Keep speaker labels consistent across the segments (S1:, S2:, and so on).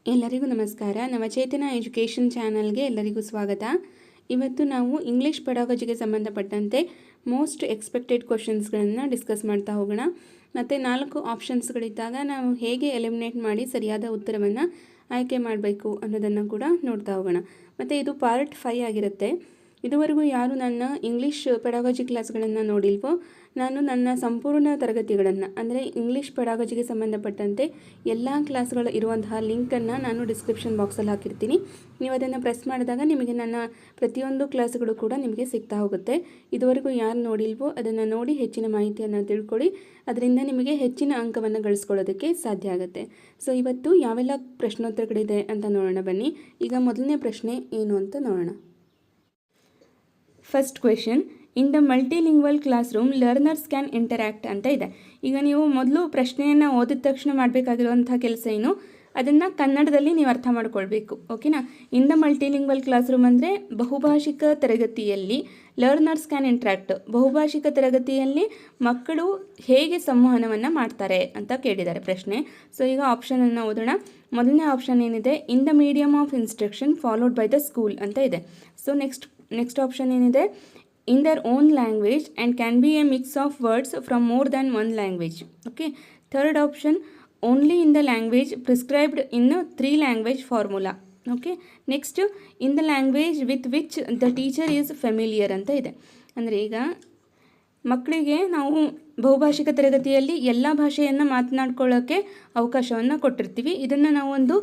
S1: ಎಲ್ಲರಿಗೂ ನಮಸ್ಕಾರ. ನವಚೇತನ ಎಜುಕೇಷನ್ ಚಾನಲ್ಗೆ ಎಲ್ಲರಿಗೂ ಸ್ವಾಗತ. ಇವತ್ತು ನಾವು ಇಂಗ್ಲೀಷ್ ಪೆಡಾಗಜಿಗೆ ಸಂಬಂಧಪಟ್ಟಂತೆ ಮೋಸ್ಟ್ ಎಕ್ಸ್ಪೆಕ್ಟೆಡ್ ಕ್ವಶನ್ಸ್ಗಳನ್ನು ಡಿಸ್ಕಸ್ ಮಾಡ್ತಾ ಹೋಗೋಣ. ಮತ್ತು 4 ಆಪ್ಷನ್ಸ್ಗಳಿದ್ದಾಗ ನಾವು ಹೇಗೆ ಎಲಿಮಿನೇಟ್ ಮಾಡಿ ಸರಿಯಾದ ಉತ್ತರವನ್ನು ಆಯ್ಕೆ ಮಾಡಬೇಕು ಅನ್ನೋದನ್ನು ಕೂಡ ನೋಡ್ತಾ ಹೋಗೋಣ. ಮತ್ತು ಇದು ಪಾರ್ಟ್ 5 ಆಗಿರುತ್ತೆ. ಇದುವರೆಗೂ ಯಾರು ನನ್ನ ಇಂಗ್ಲೀಷ್ ಪೆಡಾಗಜಿ ಕ್ಲಾಸ್ಗಳನ್ನು ನೋಡಿಲ್ವೋ, ನಾನು ನನ್ನ ಸಂಪೂರ್ಣ ತರಗತಿಗಳನ್ನು ಅಂದರೆ ಇಂಗ್ಲೀಷ್ ಪೆಡಾಗಜಿಗೆ ಸಂಬಂಧಪಟ್ಟಂತೆ ಎಲ್ಲ ಕ್ಲಾಸ್ಗಳು ಇರುವಂತಹ ಲಿಂಕನ್ನು ನಾನು ಡಿಸ್ಕ್ರಿಪ್ಷನ್ ಬಾಕ್ಸಲ್ಲಿ ಹಾಕಿರ್ತೀನಿ. ನೀವು ಅದನ್ನು ಪ್ರೆಸ್ ಮಾಡಿದಾಗ ನಿಮಗೆ ನನ್ನ ಪ್ರತಿಯೊಂದು ಕ್ಲಾಸ್ಗಳು ಕೂಡ ನಿಮಗೆ ಸಿಗ್ತಾ ಹೋಗುತ್ತೆ. ಇದುವರೆಗೂ ಯಾರು ನೋಡಿಲ್ವೋ ಅದನ್ನು ನೋಡಿ ಹೆಚ್ಚಿನ ಮಾಹಿತಿಯನ್ನು ತಿಳ್ಕೊಳ್ಳಿ. ಅದರಿಂದ ನಿಮಗೆ ಹೆಚ್ಚಿನ ಅಂಕವನ್ನು ಗಳಿಸ್ಕೊಳ್ಳೋದಕ್ಕೆ ಸಾಧ್ಯ ಆಗುತ್ತೆ. ಸೊ ಇವತ್ತು ಯಾವೆಲ್ಲ ಪ್ರಶ್ನೋತ್ತರಗಳಿದೆ ಅಂತ ನೋಡೋಣ ಬನ್ನಿ. ಈಗ ಮೊದಲನೇ ಪ್ರಶ್ನೆ ಏನು ಅಂತ ನೋಡೋಣ. First question, in the multilingual class room learners can interact ಅಂತ ಇದೆ. ಈಗ ನೀವು ಮೊದಲು ಪ್ರಶ್ನೆಯನ್ನು ಓದಿದ ತಕ್ಷಣ ಮಾಡಬೇಕಾಗಿರುವಂಥ ಕೆಲಸ ಏನು, ಅದನ್ನು ಕನ್ನಡದಲ್ಲಿ ನೀವು ಅರ್ಥ ಮಾಡ್ಕೊಳ್ಬೇಕು. ಓಕೆನಾ. In the multilingual class room ಅಂದರೆ ಬಹುಭಾಷಿಕ ತರಗತಿಯಲ್ಲಿ ಲರ್ನರ್ಸ್ ಕ್ಯಾನ್ ಇಂಟ್ರಾಕ್ಟ್, ಬಹುಭಾಷಿಕ ತರಗತಿಯಲ್ಲಿ ಮಕ್ಕಳು ಹೇಗೆ ಸಂವಹನವನ್ನು ಮಾಡ್ತಾರೆ ಅಂತ ಕೇಳಿದ್ದಾರೆ ಪ್ರಶ್ನೆ. ಸೊ ಈಗ ಆಪ್ಷನನ್ನು ಓದೋಣ. ಮೊದಲನೇ ಆಪ್ಷನ್ ಏನಿದೆ, in the medium of instruction followed by the school ಅಂತ ಇದೆ. ಸೊ ನೆಕ್ಸ್ಟ್ ಆಪ್ಷನ್ ಏನಿದೆ, in their own language and can be A mix of words from more than one language. Okay. Third option, only in the language prescribed in 3 language formula. Okay. Next, in the language with which the teacher is familiar ಅಂತ ಇದೆ. ಅಂದರೆ ಈಗ ಮಕ್ಕಳಿಗೆ ನಾವು ಬಹುಭಾಷಿಕ ತರಗತಿಯಲ್ಲಿ ಎಲ್ಲ ಭಾಷೆಯನ್ನು ಮಾತನಾಡ್ಕೊಳ್ಳೋಕ್ಕೆ ಅವಕಾಶವನ್ನು ಕೊಟ್ಟಿರ್ತೀವಿ. ಇದನ್ನು ನಾವು ಒಂದು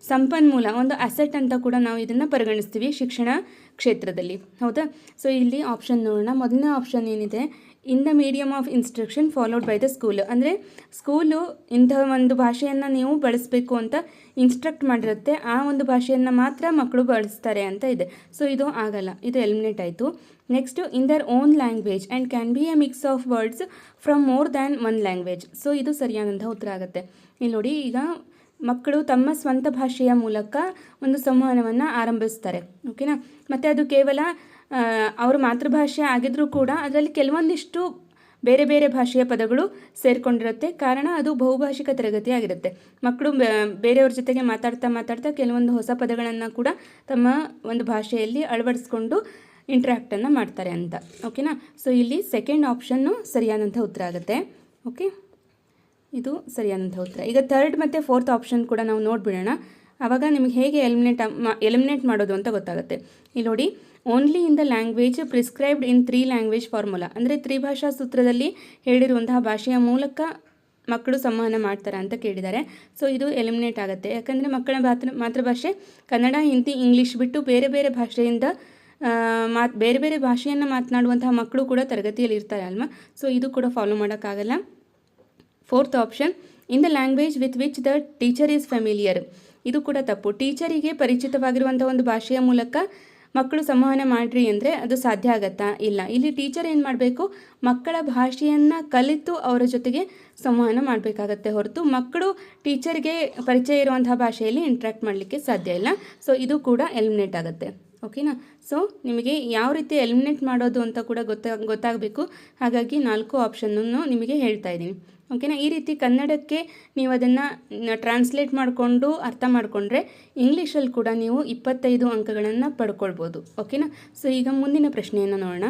S1: ಸಂಪನ್ಮೂಲ, ಒಂದು ಅಸೆಟ್ ಅಂತ ಕೂಡ ನಾವು ಇದನ್ನು ಪರಿಗಣಿಸ್ತೀವಿ ಶಿಕ್ಷಣ ಕ್ಷೇತ್ರದಲ್ಲಿ. ಹೌದಾ. ಸೊ ಇಲ್ಲಿ ಆಪ್ಷನ್ ನೋಡೋಣ. ಮೊದಲನೇ ಆಪ್ಷನ್ ಏನಿದೆ, in the medium of instruction followed by the school. ಅಂದರೆ ಸ್ಕೂಲು ಇಂಥ ಒಂದು ಭಾಷೆಯನ್ನು ನೀವು ಬಳಸಬೇಕು ಅಂತ ಇನ್ಸ್ಟ್ರಕ್ಟ್ ಮಾಡಿರುತ್ತೆ, ಆ ಒಂದು ಭಾಷೆಯನ್ನು ಮಾತ್ರ ಮಕ್ಕಳು ಬಳಸ್ತಾರೆ ಅಂತ ಇದೆ. ಸೊ ಇದು ಆಗಲ್ಲ, ಇದು ಎಲಿಮಿನೇಟ್ ಆಯಿತು. Next, in their own language and can be A mix of words from more than one language. So ಇದು ಸರಿಯಾದಂಥ ಉತ್ತರ ಆಗುತ್ತೆ. ಇಲ್ಲಿ ನೋಡಿ, ಈಗ ಮಕ್ಕಳು ತಮ್ಮ ಸ್ವಂತ ಭಾಷೆಯ ಮೂಲಕ ಒಂದು ಸಂವಹನವನ್ನು ಆರಂಭಿಸ್ತಾರೆ. ಓಕೆನಾ. ಮತ್ತು ಅದು ಕೇವಲ ಅವ್ರ ಮಾತೃಭಾಷೆ ಆಗಿದ್ರೂ ಕೂಡ ಅದರಲ್ಲಿ ಕೆಲವೊಂದಿಷ್ಟು ಬೇರೆ ಬೇರೆ ಭಾಷೆಯ ಪದಗಳು ಸೇರಿಕೊಂಡಿರುತ್ತೆ. ಕಾರಣ ಅದು ಬಹುಭಾಷಿಕ ತರಗತಿ ಆಗಿರುತ್ತೆ. ಮಕ್ಕಳು ಬೇರೆಯವ್ರ ಜೊತೆಗೆ ಮಾತಾಡ್ತಾ ಕೆಲವೊಂದು ಹೊಸ ಪದಗಳನ್ನು ಕೂಡ ತಮ್ಮ ಒಂದು ಭಾಷೆಯಲ್ಲಿ ಅಳವಡಿಸ್ಕೊಂಡು ಇಂಟ್ರ್ಯಾಕ್ಟನ್ನು ಮಾಡ್ತಾರೆ ಅಂತ. ಓಕೆನಾ. ಸೊ ಇಲ್ಲಿ ಸೆಕೆಂಡ್ ಆಪ್ಷನ್ನು ಸರಿಯಾದಂಥ ಉತ್ತರ ಆಗುತ್ತೆ. ಓಕೆ, ಇದು ಸರಿಯಾದಂಥ ಉತ್ತರ. ಈಗ ಥರ್ಡ್ ಮತ್ತು ಫೋರ್ತ್ ಆಪ್ಷನ್ ಕೂಡ ನಾವು ನೋಡಿಬಿಡೋಣ. ಆವಾಗ ನಿಮಗೆ ಹೇಗೆ ಎಲಿಮಿನೇಟ್ ಮಾಡೋದು ಅಂತ ಗೊತ್ತಾಗುತ್ತೆ. ಇಲ್ಲಿ ನೋಡಿ, only in the language prescribed in 3 language formula. ಅಂದರೆ ತ್ರಿಭಾಷಾ ಸೂತ್ರದಲ್ಲಿ ಹೇಳಿರುವಂತಹ ಭಾಷೆಯ ಮೂಲಕ ಮಕ್ಕಳು ಸಂವಹನ ಮಾಡ್ತಾರೆ ಅಂತ ಕೇಳಿದ್ದಾರೆ. ಸೊ ಇದು ಎಲಿಮಿನೇಟ್ ಆಗುತ್ತೆ. ಯಾಕಂದರೆ ಮಕ್ಕಳ ಮಾತೃಭಾಷೆ ಕನ್ನಡ, ಹಿಂದಿ, ಇಂಗ್ಲೀಷ್ ಬಿಟ್ಟು ಬೇರೆ ಬೇರೆ ಭಾಷೆಯಿಂದ ಬೇರೆ ಬೇರೆ ಭಾಷೆಯನ್ನು ಮಾತನಾಡುವಂತಹ ಮಕ್ಕಳು ಕೂಡ ತರಗತಿಯಲ್ಲಿ ಇರ್ತಾರೆ ಅಲ್ವಾ. ಸೊ ಇದು ಕೂಡ ಫಾಲೋ ಮಾಡೋಕ್ಕಾಗಲ್ಲ. Fourth option, in the language with which the teacher is familiar. ಇದು ಕೂಡ ತಪ್ಪು. ಟೀಚರಿಗೆ ಪರಿಚಿತವಾಗಿರುವಂಥ ಒಂದು ಭಾಷೆಯ ಮೂಲಕ ಮಕ್ಕಳು ಸಂವಹನ ಮಾಡಿರಿ ಅಂದರೆ ಅದು ಸಾಧ್ಯ ಆಗತ್ತಾ? ಇಲ್ಲ. ಇಲ್ಲಿ ಟೀಚರ್ ಏನು ಮಾಡಬೇಕು, ಮಕ್ಕಳ ಭಾಷೆಯನ್ನು ಕಲಿತು ಅವರ ಜೊತೆಗೆ ಸಂವಹನ ಮಾಡಬೇಕಾಗತ್ತೆ ಹೊರತು ಮಕ್ಕಳು ಟೀಚರ್ಗೆ ಪರಿಚಯ ಇರುವಂತಹ ಭಾಷೆಯಲ್ಲಿ ಇಂಟ್ರ್ಯಾಕ್ಟ್ ಮಾಡಲಿಕ್ಕೆ ಸಾಧ್ಯ ಇಲ್ಲ. ಸೊ ಇದು ಕೂಡ ಎಲಿಮಿನೇಟ್ ಆಗುತ್ತೆ. ಓಕೆನಾ. ಸೊ ನಿಮಗೆ ಯಾವ ರೀತಿ ಎಲಿಮಿನೇಟ್ ಮಾಡೋದು ಅಂತ ಕೂಡ ಗೊತ್ತಾಗಬೇಕು. ಹಾಗಾಗಿ 4 ಆಪ್ಷನ್ನನ್ನು ನಿಮಗೆ ಹೇಳ್ತಾ ಇದ್ದೀನಿ. ಓಕೆನಾ. ಈ ರೀತಿ ಕನ್ನಡಕ್ಕೆ ನೀವು ಅದನ್ನು ಟ್ರಾನ್ಸ್ಲೇಟ್ ಮಾಡಿಕೊಂಡು ಅರ್ಥ ಮಾಡಿಕೊಂಡ್ರೆ ಇಂಗ್ಲೀಷಲ್ಲಿ ಕೂಡ ನೀವು 25 ಅಂಕಗಳನ್ನು ಪಡ್ಕೊಳ್ಬೋದು. ಓಕೆನಾ. ಸೊ ಈಗ ಮುಂದಿನ ಪ್ರಶ್ನೆಯನ್ನು ನೋಡೋಣ.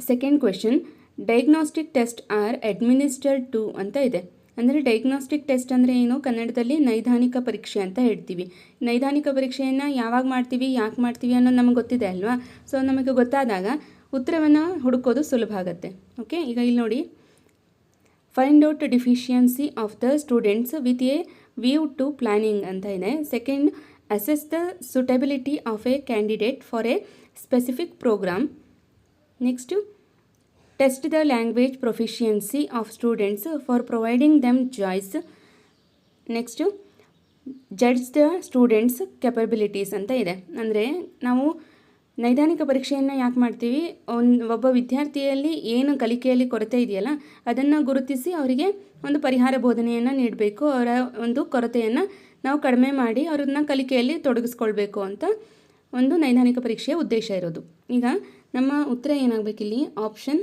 S1: Second question, diagnostic test are administered to ಅಂತ ಇದೆ. ಅಂದರೆ ಡಯಾಗ್ನೋಸ್ಟಿಕ್ ಟೆಸ್ಟ್ ಅಂದರೆ ಏನು, ಕನ್ನಡದಲ್ಲಿ ನೈದಾನಿಕ ಪರೀಕ್ಷೆ ಅಂತ ಹೇಳ್ತೀವಿ. ನೈದಾನಿಕ ಪರೀಕ್ಷೆಯನ್ನು ಯಾವಾಗ ಮಾಡ್ತೀವಿ, ಯಾಕೆ ಮಾಡ್ತೀವಿ ಅನ್ನೋದು ನಮಗೆ ಗೊತ್ತಿದೆ ಅಲ್ವಾ. ಸೊ ನಮಗೆ ಗೊತ್ತಾದಾಗ ಉತ್ತರವನ್ನು ಹುಡುಕೋದು ಸುಲಭ ಆಗುತ್ತೆ. ಓಕೆ. ಈಗ ಇಲ್ಲಿ ನೋಡಿ, find out deficiency of the students with a view to planning ಅಂತ ಇದೆ. Second, assess the suitability of a candidate for a specific programme. Next, test the language proficiency of students for providing them choice. Next, judge the students capabilities ಅಂತ ಇದೆ. ಅಂದರೆ ನಾವು ನೈದಾನಿಕ ಪರೀಕ್ಷೆಯನ್ನು ಯಾಕೆ ಮಾಡ್ತೀವಿ, ಒಬ್ಬ ವಿದ್ಯಾರ್ಥಿಯಲ್ಲಿ ಏನು ಕಲಿಕೆಯಲ್ಲಿ ಕೊರತೆ ಇದೆಯಲ್ಲ ಅದನ್ನು ಗುರುತಿಸಿ ಅವರಿಗೆ ಒಂದು ಪರಿಹಾರ ಬೋಧನೆಯನ್ನು ನೀಡಬೇಕು. ಅವರ ಒಂದು ಕೊರತೆಯನ್ನು ನಾವು ಕಡಿಮೆ ಮಾಡಿ ಅವ್ರನ್ನ ಕಲಿಕೆಯಲ್ಲಿ ತೊಡಗಿಸ್ಕೊಳ್ಬೇಕು ಅಂತ ಒಂದು ನೈದಾನಿಕ ಪರೀಕ್ಷೆಯ ಉದ್ದೇಶ ಇರೋದು. ಈಗ ನಮ್ಮ ಉತ್ತರ ಏನಾಗಬೇಕಿಲ್ಲಿ, ಆಪ್ಷನ್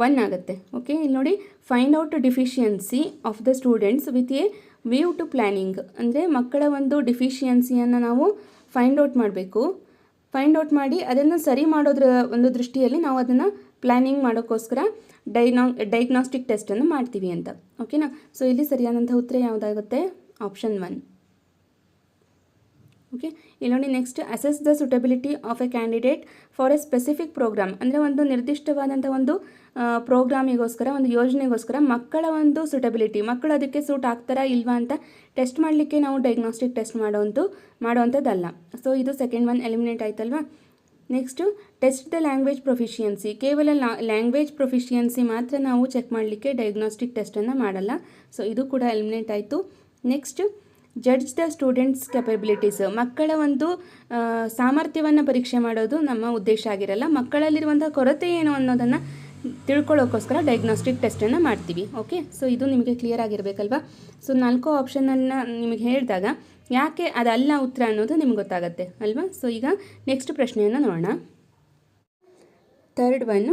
S1: 1 ಆಗುತ್ತೆ. ಓಕೆ, ಇಲ್ಲಿ ನೋಡಿ, find out deficiency of the students with a view to planning. ಅಂದರೆ ಮಕ್ಕಳ ಒಂದು ಡಿಫಿಷಿಯನ್ಸಿಯನ್ನು ನಾವು ಫೈಂಡ್ ಔಟ್ ಮಾಡಬೇಕು. ಫೈಂಡ್ ಔಟ್ ಮಾಡಿ ಅದನ್ನು ಸರಿ ಮಾಡೋದ್ರ ಒಂದು ದೃಷ್ಟಿಯಲ್ಲಿ ನಾವು ಅದನ್ನು ಪ್ಲ್ಯಾನಿಂಗ್ ಮಾಡೋಕ್ಕೋಸ್ಕರ ಡೈಗ್ನಾಸ್ಟಿಕ್ ಟೆಸ್ಟನ್ನು ಮಾಡ್ತೀವಿ ಅಂತ. ಓಕೆನಾ. ಸೊ ಇಲ್ಲಿ ಸರಿಯಾದಂಥ ಉತ್ತರ ಯಾವುದಾಗುತ್ತೆ? ಆಪ್ಷನ್ 1. ಓಕೆ, ಇಲ್ಲಿ ನೋಡಿ, next, assess the suitability of a candidate for a specific program. ಅಂದರೆ ಒಂದು ನಿರ್ದಿಷ್ಟವಾದಂಥ ಒಂದು ಪ್ರೋಗ್ರಾಮಿಗೋಸ್ಕರ, ಒಂದು ಯೋಜನೆಗೋಸ್ಕರ ಮಕ್ಕಳ ಒಂದು ಸುಟಬಿಲಿಟಿ, ಮಕ್ಕಳು ಅದಕ್ಕೆ ಸೂಟ್ ಆಗ್ತಾರಾ ಇಲ್ವಾ ಅಂತ ಟೆಸ್ಟ್ ಮಾಡಲಿಕ್ಕೆ ನಾವು ಡಯಾಗ್ನಾಸ್ಟಿಕ್ ಟೆಸ್ಟ್ ಮಾಡೋವಂಥದ್ದಲ್ಲ. ಸೊ ಇದು ಸೆಕೆಂಡ್ ಒನ್ ಎಲಿಮಿನೇಟ್ ಆಯ್ತಲ್ವಾ. Next, test the language proficiency. ಕೇವಲ ಲ್ಯಾಂಗ್ವೇಜ್ ಪ್ರೊಫಿಷಿಯನ್ಸಿ ಮಾತ್ರ ನಾವು ಚೆಕ್ ಮಾಡಲಿಕ್ಕೆ ಡಯಾಗ್ನಾಸ್ಟಿಕ್ ಟೆಸ್ಟನ್ನು ಮಾಡಲ್ಲ. ಸೊ ಇದು ಕೂಡ ಎಲಿಮಿನೇಟ್ ಆಯಿತು. Next, judge the students capabilities. ಮಕ್ಕಳ ಒಂದು ಸಾಮರ್ಥ್ಯವನ್ನು ಪರೀಕ್ಷೆ ಮಾಡೋದು ನಮ್ಮ ಉದ್ದೇಶ ಆಗಿರಲ್ಲ. ಮಕ್ಕಳಲ್ಲಿರುವಂಥ ಕೊರತೆ ಏನು ಅನ್ನೋದನ್ನು ತಿಳ್ಕೊಳ್ಳೋಕ್ಕೋಸ್ಕರ ಡಯಾಗ್ನಾಸ್ಟಿಕ್ ಟೆಸ್ಟನ್ನು ಮಾಡ್ತೀವಿ. ಓಕೆ, ಸೊ ಇದು ನಿಮಗೆ ಕ್ಲಿಯರ್ ಆಗಿರಬೇಕಲ್ವಾ. ಸೊ 4 ಆಪ್ಷನನ್ನು ನಿಮಗೆ ಹೇಳಿದಾಗ ಯಾಕೆ ಅದಲ್ಲ ಉತ್ತರ ಅನ್ನೋದು ನಿಮ್ಗೆ ಗೊತ್ತಾಗುತ್ತೆ ಅಲ್ವಾ. ಸೊ ಈಗ ನೆಕ್ಸ್ಟ್ ಪ್ರಶ್ನೆಯನ್ನು ನೋಡೋಣ. Third one,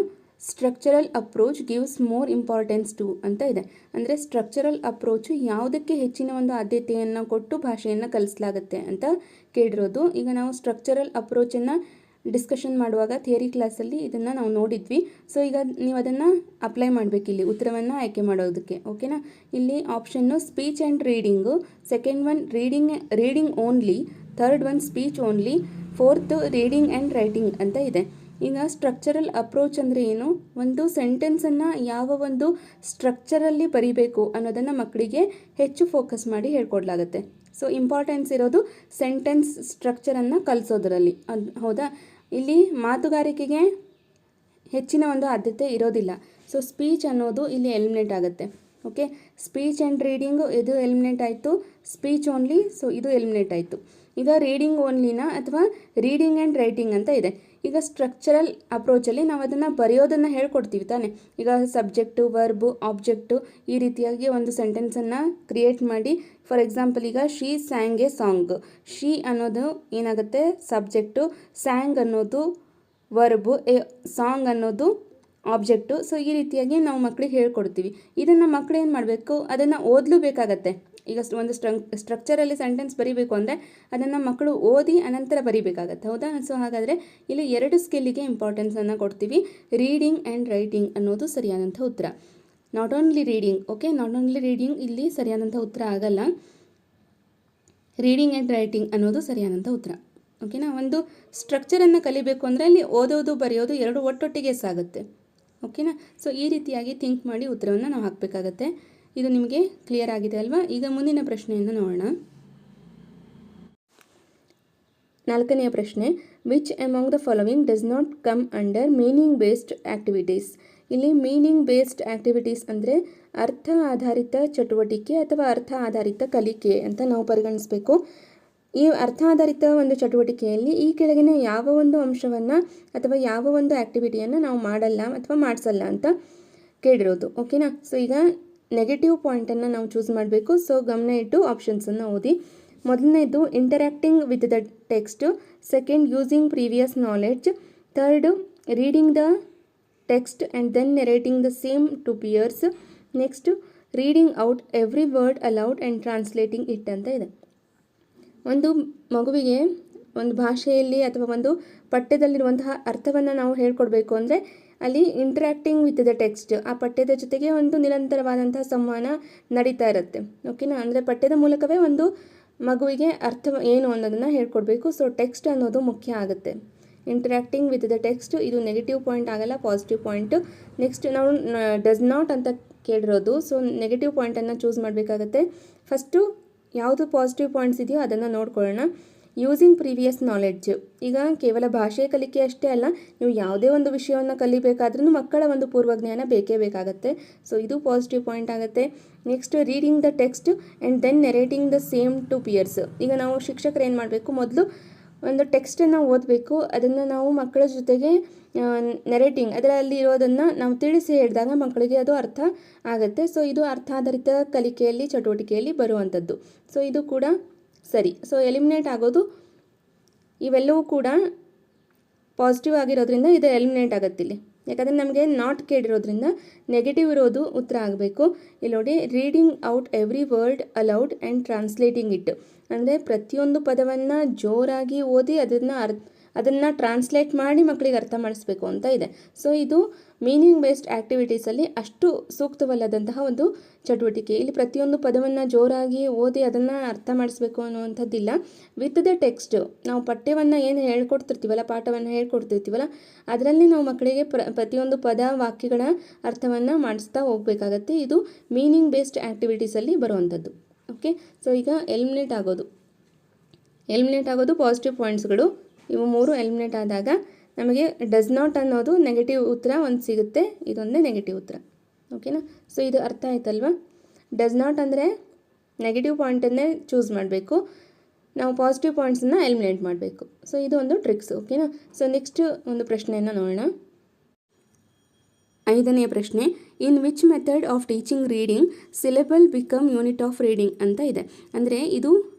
S1: structural approach gives more importance to ಅಂತ ಇದೆ. ಅಂದರೆ ಸ್ಟ್ರಕ್ಚರಲ್ ಅಪ್ರೋಚು ಯಾವುದಕ್ಕೆ ಹೆಚ್ಚಿನ ಒಂದು ಆದ್ಯತೆಯನ್ನು ಕೊಟ್ಟು ಭಾಷೆಯನ್ನು ಕಲಿಸಲಾಗುತ್ತೆ ಅಂತ ಕೇಳಿರೋದು. ಈಗ ನಾವು ಸ್ಟ್ರಕ್ಚರಲ್ ಅಪ್ರೋಚನ್ನು ಡಿಸ್ಕಷನ್ ಮಾಡುವಾಗ ಥಿಯರಿ ಕ್ಲಾಸಲ್ಲಿ ಇದನ್ನು ನಾವು ನೋಡಿದ್ವಿ. ಸೊ ಈಗ ನೀವು ಅದನ್ನು ಅಪ್ಲೈ ಮಾಡಬೇಕಿಲ್ಲಿ ಉತ್ತರವನ್ನು ಆಯ್ಕೆ ಮಾಡೋದಕ್ಕೆ. ಓಕೆನಾ. ಇಲ್ಲಿ option speech and reading, second one reading only, third one speech only, fourth reading and writing ಅಂತ ಇದೆ. ಈಗ ಸ್ಟ್ರಕ್ಚರಲ್ ಅಪ್ರೋಚ್ ಅಂದರೆ ಏನು? ಒಂದು ಸೆಂಟೆನ್ಸನ್ನು ಯಾವ ಒಂದು ಸ್ಟ್ರಕ್ಚರಲ್ಲಿ ಬರೀಬೇಕು ಅನ್ನೋದನ್ನು ಮಕ್ಕಳಿಗೆ ಹೆಚ್ಚು ಫೋಕಸ್ ಮಾಡಿ ಹೇಳ್ಕೊಡ್ಲಾಗುತ್ತೆ. ಸೊ ಇಂಪಾರ್ಟೆನ್ಸ್ ಇರೋದು ಸೆಂಟೆನ್ಸ್ ಸ್ಟ್ರಕ್ಚರನ್ನು ಕಲಿಸೋದ್ರಲ್ಲಿ, ಹೌದಾ. ಇಲ್ಲಿ ಮಾತುಗಾರಿಕೆಗೆ ಹೆಚ್ಚಿನ ಒಂದು ಆದ್ಯತೆ ಇರೋದಿಲ್ಲ. ಸೊ ಸ್ಪೀಚ್ ಅನ್ನೋದು ಇಲ್ಲಿ ಎಲಿಮಿನೇಟ್ ಆಗುತ್ತೆ. ಓಕೆ, ಸ್ಪೀಚ್ ಆ್ಯಂಡ್ ರೀಡಿಂಗು ಇದು ಎಲಿಮಿನೇಟ್ ಆಯಿತು. ಸ್ಪೀಚ್ ಓನ್ಲಿ, ಸೊ ಇದು ಎಲಿಮಿನೇಟ್ ಆಯಿತು. ಈಗ ರೀಡಿಂಗ್ ಓನ್ಲಿನ ಅಥವಾ ರೀಡಿಂಗ್ ಆ್ಯಂಡ್ ರೈಟಿಂಗ್ ಅಂತ ಇದೆ. ಈಗ ಸ್ಟ್ರಕ್ಚರಲ್ ಅಪ್ರೋಚಲ್ಲಿ ನಾವು ಅದನ್ನು ಬರೆಯೋದನ್ನು ಹೇಳ್ಕೊಡ್ತೀವಿ ತಾನೆ. ಈಗ ಸಬ್ಜೆಕ್ಟು, ವರ್ಬು, ಆಬ್ಜೆಕ್ಟು ಈ ರೀತಿಯಾಗಿ ಒಂದು ಸೆಂಟೆನ್ಸನ್ನು ಕ್ರಿಯೇಟ್ ಮಾಡಿ, ಫಾರ್ ಎಕ್ಸಾಂಪಲ್ ಈಗ ಶೀ ಸ್ಯಾಂಗ್ ಎ ಸಾಂಗ್. ಶೀ ಅನ್ನೋದು ಏನಾಗುತ್ತೆ? ಸಬ್ಜೆಕ್ಟು, ಸ್ಯಾಂಗ್ ಅನ್ನೋದು ವರ್ಬು, ಎ ಸಾಂಗ್ ಅನ್ನೋದು ಆಬ್ಜೆಕ್ಟು. ಸೊ ಈ ರೀತಿಯಾಗಿ ನಾವು ಮಕ್ಕಳಿಗೆ ಹೇಳ್ಕೊಡ್ತೀವಿ. ಇದನ್ನು ಮಕ್ಕಳು ಏನು ಮಾಡಬೇಕು? ಅದನ್ನು ಓದಲೂ ಬೇಕಾಗತ್ತೆ. ಈಗ ಒಂದು ಸ್ಟ್ರಕ್ಚರಲ್ಲಿ ಸೆಂಟೆನ್ಸ್ ಬರೀಬೇಕು ಅಂದರೆ ಅದನ್ನು ಮಕ್ಕಳು ಓದಿ ಅನಂತರ ಬರೀಬೇಕಾಗತ್ತೆ, ಹೌದಾ. ಸೊ ಹಾಗಾದರೆ ಇಲ್ಲಿ 2 ಸ್ಕಿಲ್ಲಿಗೆ ಇಂಪಾರ್ಟೆನ್ಸನ್ನು ಕೊಡ್ತೀವಿ. ರೀಡಿಂಗ್ ಆ್ಯಂಡ್ ರೈಟಿಂಗ್ ಅನ್ನೋದು ಸರಿಯಾದಂಥ ಉತ್ತರ. Not only reading. Okay, not only reading ಇಲ್ಲಿ ಸರಿಯಾದಂಥ ಉತ್ತರ ಆಗಲ್ಲ. ರೀಡಿಂಗ್ ಆ್ಯಂಡ್ ರೈಟಿಂಗ್ ಅನ್ನೋದು ಸರಿಯಾದಂಥ ಉತ್ತರ. ಓಕೆನಾ. ಒಂದು ಸ್ಟ್ರಕ್ಚರನ್ನು ಕಲಿಬೇಕು ಅಂದರೆ ಅಲ್ಲಿ ಓದೋದು ಬರೆಯೋದು 2 ಒಟ್ಟೊಟ್ಟಿಗೆ ಸಾಗುತ್ತೆ. ಓಕೆನಾ. ಸೊ ಈ ರೀತಿಯಾಗಿ ಥಿಂಕ್ ಮಾಡಿ ಉತ್ತರವನ್ನು ನಾವು ಹಾಕಬೇಕಾಗತ್ತೆ. ಇದು ನಿಮಗೆ ಕ್ಲಿಯರ್ ಆಗಿದೆ ಅಲ್ವಾ. ಈಗ ಮುಂದಿನ ಪ್ರಶ್ನೆಯನ್ನು ನೋಡೋಣ. 4ನೇ ಪ್ರಶ್ನೆ, which among the following does not come under meaning based activities. ಇಲ್ಲಿ ಮೀನಿಂಗ್ ಬೇಸ್ಡ್ ಆ್ಯಕ್ಟಿವಿಟೀಸ್ ಅಂದರೆ ಅರ್ಥ ಆಧಾರಿತ ಚಟುವಟಿಕೆ ಅಥವಾ ಅರ್ಥ ಆಧಾರಿತ ಕಲಿಕೆ ಅಂತ ನಾವು ಪರಿಗಣಿಸಬೇಕು. ಈ ಅರ್ಥ ಆಧಾರಿತ ಒಂದು ಚಟುವಟಿಕೆಯಲ್ಲಿ ಈ ಕೆಳಗಿನ ಯಾವ ಒಂದು ಅಂಶವನ್ನು ಅಥವಾ ಯಾವ ಒಂದು ಆ್ಯಕ್ಟಿವಿಟಿಯನ್ನು ನಾವು ಮಾಡಲ್ಲ ಅಥವಾ ಮಾಡಿಸಲ್ಲ ಅಂತ ಕೇಳಿರೋದು. ಓಕೆನಾ. ಸೊ ಈಗ ನೆಗೆಟಿವ್ ಪಾಯಿಂಟನ್ನು ನಾವು ಚೂಸ್ ಮಾಡಬೇಕು. ಸೊ ಗಮನ ಇಟ್ಟು ಆಪ್ಷನ್ಸನ್ನು ಓದಿ. ಮೊದಲನೇದು interacting with the text, second using previous knowledge, third reading the text and then narrating the same to peers, next reading out every word aloud and translating it ಅಂತ ಇದೆ. ಒಂದು ಮಗುವಿಗೆ ಒಂದು ಭಾಷೆಯಲ್ಲಿ ಅಥವಾ ಒಂದು ಪಠ್ಯದಲ್ಲಿರುವಂತಹ ಅರ್ಥವನ್ನು ನಾವು ಹೇಳ್ಕೊಡ್ಬೇಕು ಅಂದರೆ ಅಲ್ಲಿ ಇಂಟ್ರ್ಯಾಕ್ಟಿಂಗ್ ವಿತ್ ದ ಟೆಕ್ಸ್ಟ್, ಆ ಪಠ್ಯದ ಜೊತೆಗೆ ಒಂದು ನಿರಂತರವಾದಂತಹ ಸಂವಹನ ನಡೀತಾ ಇರುತ್ತೆ. ಓಕೆನಾ. ಅಂದರೆ ಪಠ್ಯದ ಮೂಲಕವೇ ಒಂದು ಮಗುವಿಗೆ ಅರ್ಥ ಏನು ಅನ್ನೋದನ್ನು ಹೇಳ್ಕೊಡ್ಬೇಕು. ಸೊ ಟೆಕ್ಸ್ಟ್ ಅನ್ನೋದು ಮುಖ್ಯ ಆಗುತ್ತೆ. ಇಂಟ್ರ್ಯಾಕ್ಟಿಂಗ್ ವಿತ್ ದ ಟೆಕ್ಸ್ಟ್ ಇದು ನೆಗೆಟಿವ್ ಪಾಯಿಂಟ್ ಆಗಲ್ಲ, ಪಾಸಿಟಿವ್ ಪಾಯಿಂಟು. ನೆಕ್ಸ್ಟ್ ನಾವು ಡಸ್ ನಾಟ್ ಅಂತ ಕೇಳಿರೋದು. ಸೊ ನೆಗೆಟಿವ್ ಪಾಯಿಂಟನ್ನು ಚೂಸ್ ಮಾಡಬೇಕಾಗತ್ತೆ. ಫಸ್ಟು ಯಾವುದು ಪಾಸಿಟಿವ್ ಪಾಯಿಂಟ್ಸ್ ಇದೆಯೋ ಅದನ್ನು ನೋಡ್ಕೊಳ್ಳೋಣ. ಯೂಸಿಂಗ್ ಪ್ರೀವಿಯಸ್ ನಾಲೆಡ್ಜ್, ಈಗ ಕೇವಲ ಭಾಷೆ ಕಲಿಕೆ ಅಷ್ಟೇ ಅಲ್ಲ, ನೀವು ಯಾವುದೇ ಒಂದು ವಿಷಯವನ್ನು ಕಲಿಬೇಕಾದ್ರೂ ಮಕ್ಕಳ ಒಂದು ಪೂರ್ವಜ್ಞಾನ ಬೇಕೇ ಬೇಕಾಗತ್ತೆ. ಸೊ ಇದು ಪಾಸಿಟಿವ್ ಪಾಯಿಂಟ್ ಆಗುತ್ತೆ. Next reading the text and then narrating the same to peers. ಈಗ ನಾವು ಶಿಕ್ಷಕರು ಏನು ಮಾಡಬೇಕು? ಮೊದಲು ಒಂದು ಟೆಕ್ಸ್ಟನ್ನು ಓದಬೇಕು, ಅದನ್ನು ನಾವು ಮಕ್ಕಳ ಜೊತೆಗೆ ನೆರೇಟಿಂಗ್ ಅದರಲ್ಲಿ ಇರೋದನ್ನು ನಾವು ತಿಳಿಸಿ ಹೇಳಿದಾಗ ಮಕ್ಕಳಿಗೆ ಅದು ಅರ್ಥ ಆಗುತ್ತೆ. ಸೊ ಇದು ಅರ್ಥಾಧಾರಿತ ಕಲಿಕೆಯಲ್ಲಿ ಚಟುವಟಿಕೆಯಲ್ಲಿ ಬರುವಂಥದ್ದು. ಸೊ ಇದು ಕೂಡ ಸರಿ. ಸೊ ಎಲಿಮಿನೇಟ್ ಆಗೋದು ಇವೆಲ್ಲವೂ ಕೂಡ ಪಾಸಿಟಿವ್ ಆಗಿರೋದ್ರಿಂದ ಇದು ಎಲಿಮಿನೇಟ್ ಆಗುತ್ತೆ ಇಲ್ಲಿ. ಯಾಕಂದರೆ ನಮಗೆ ನಾಟ್ ಕೇಳಿರೋದ್ರಿಂದ ನೆಗೆಟಿವ್ ಇರೋದು ಉತ್ತರ ಆಗಬೇಕು. ಇಲ್ಲಿ ನೋಡಿ, reading out every word aloud and translating it, ಅಂದರೆ ಪ್ರತಿಯೊಂದು ಪದವನ್ನು ಜೋರಾಗಿ ಓದಿ ಅದನ್ನು ಟ್ರಾನ್ಸ್ಲೇಟ್ ಮಾಡಿ ಮಕ್ಕಳಿಗೆ ಅರ್ಥ ಮಾಡಿಸ್ಬೇಕು ಅಂತ ಇದೆ. ಸೊ ಇದು ಮೀನಿಂಗ್ ಬೇಸ್ಡ್ ಆ್ಯಕ್ಟಿವಿಟೀಸಲ್ಲಿ ಅಷ್ಟು ಸೂಕ್ತವಲ್ಲದಂತಹ ಒಂದು ಚಟುವಟಿಕೆ. ಇಲ್ಲಿ ಪ್ರತಿಯೊಂದು ಪದವನ್ನು ಜೋರಾಗಿ ಓದಿ ಅದನ್ನು ಅರ್ಥ ಮಾಡಿಸ್ಬೇಕು ಅನ್ನುವಂಥದ್ದಿಲ್ಲ. ವಿತ್ ದ ಟೆಕ್ಸ್ಟ್, ನಾವು ಪಠ್ಯವನ್ನು ಏನು ಹೇಳ್ಕೊಡ್ತಿರ್ತೀವಲ್ಲ, ಪಾಠವನ್ನು ಹೇಳ್ಕೊಡ್ತಿರ್ತೀವಲ್ಲ, ಅದರಲ್ಲಿ ನಾವು ಮಕ್ಕಳಿಗೆ ಪ್ರತಿಯೊಂದು ಪದ ವಾಕ್ಯಗಳ ಅರ್ಥವನ್ನು ಮಾಡಿಸ್ತಾ ಹೋಗಬೇಕಾಗತ್ತೆ. ಇದು ಮೀನಿಂಗ್ ಬೇಸ್ಡ್ ಆ್ಯಕ್ಟಿವಿಟೀಸಲ್ಲಿ ಬರುವಂಥದ್ದು. ಓಕೆ, ಸೊ ಈಗ ಎಲಿಮಿನೇಟ್ ಆಗೋದು ಪಾಸಿಟಿವ್ ಪಾಯಿಂಟ್ಸ್ಗಳು. ಇವು 3 ಎಲಿಮಿನೇಟ್ ಆದಾಗ ನಮಗೆ ಡಸ್ ನಾಟ್ ಅನ್ನೋದು ನೆಗೆಟಿವ್ ಉತ್ತರ ಒಂದು ಸಿಗುತ್ತೆ, ಇದೊಂದೇ ನೆಗೆಟಿವ್ ಉತ್ತರ. ಓಕೆನಾ? ಸೊ ಇದು ಅರ್ಥ ಆಯ್ತಲ್ವಾ? ಡಸ್ ನಾಟ್ ಅಂದರೆ ನೆಗೆಟಿವ್ ಪಾಯಿಂಟನ್ನೇ ಚೂಸ್ ಮಾಡಬೇಕು, ನಾವು ಪಾಸಿಟಿವ್ ಪಾಯಿಂಟ್ಸನ್ನು ಎಲಿಮಿನೇಟ್ ಮಾಡಬೇಕು. ಸೊ ಇದು ಒಂದು ಟ್ರಿಕ್ಸ್. ಓಕೆನಾ? ಸೊ ನೆಕ್ಸ್ಟ್ ಒಂದು ಪ್ರಶ್ನೆಯನ್ನು ನೋಡೋಣ. 5ನೇ ಪ್ರಶ್ನೆ, in which method of teaching reading syllable become unit of reading ಅಂತ ಇದೆ. ಅಂದರೆ ಇದು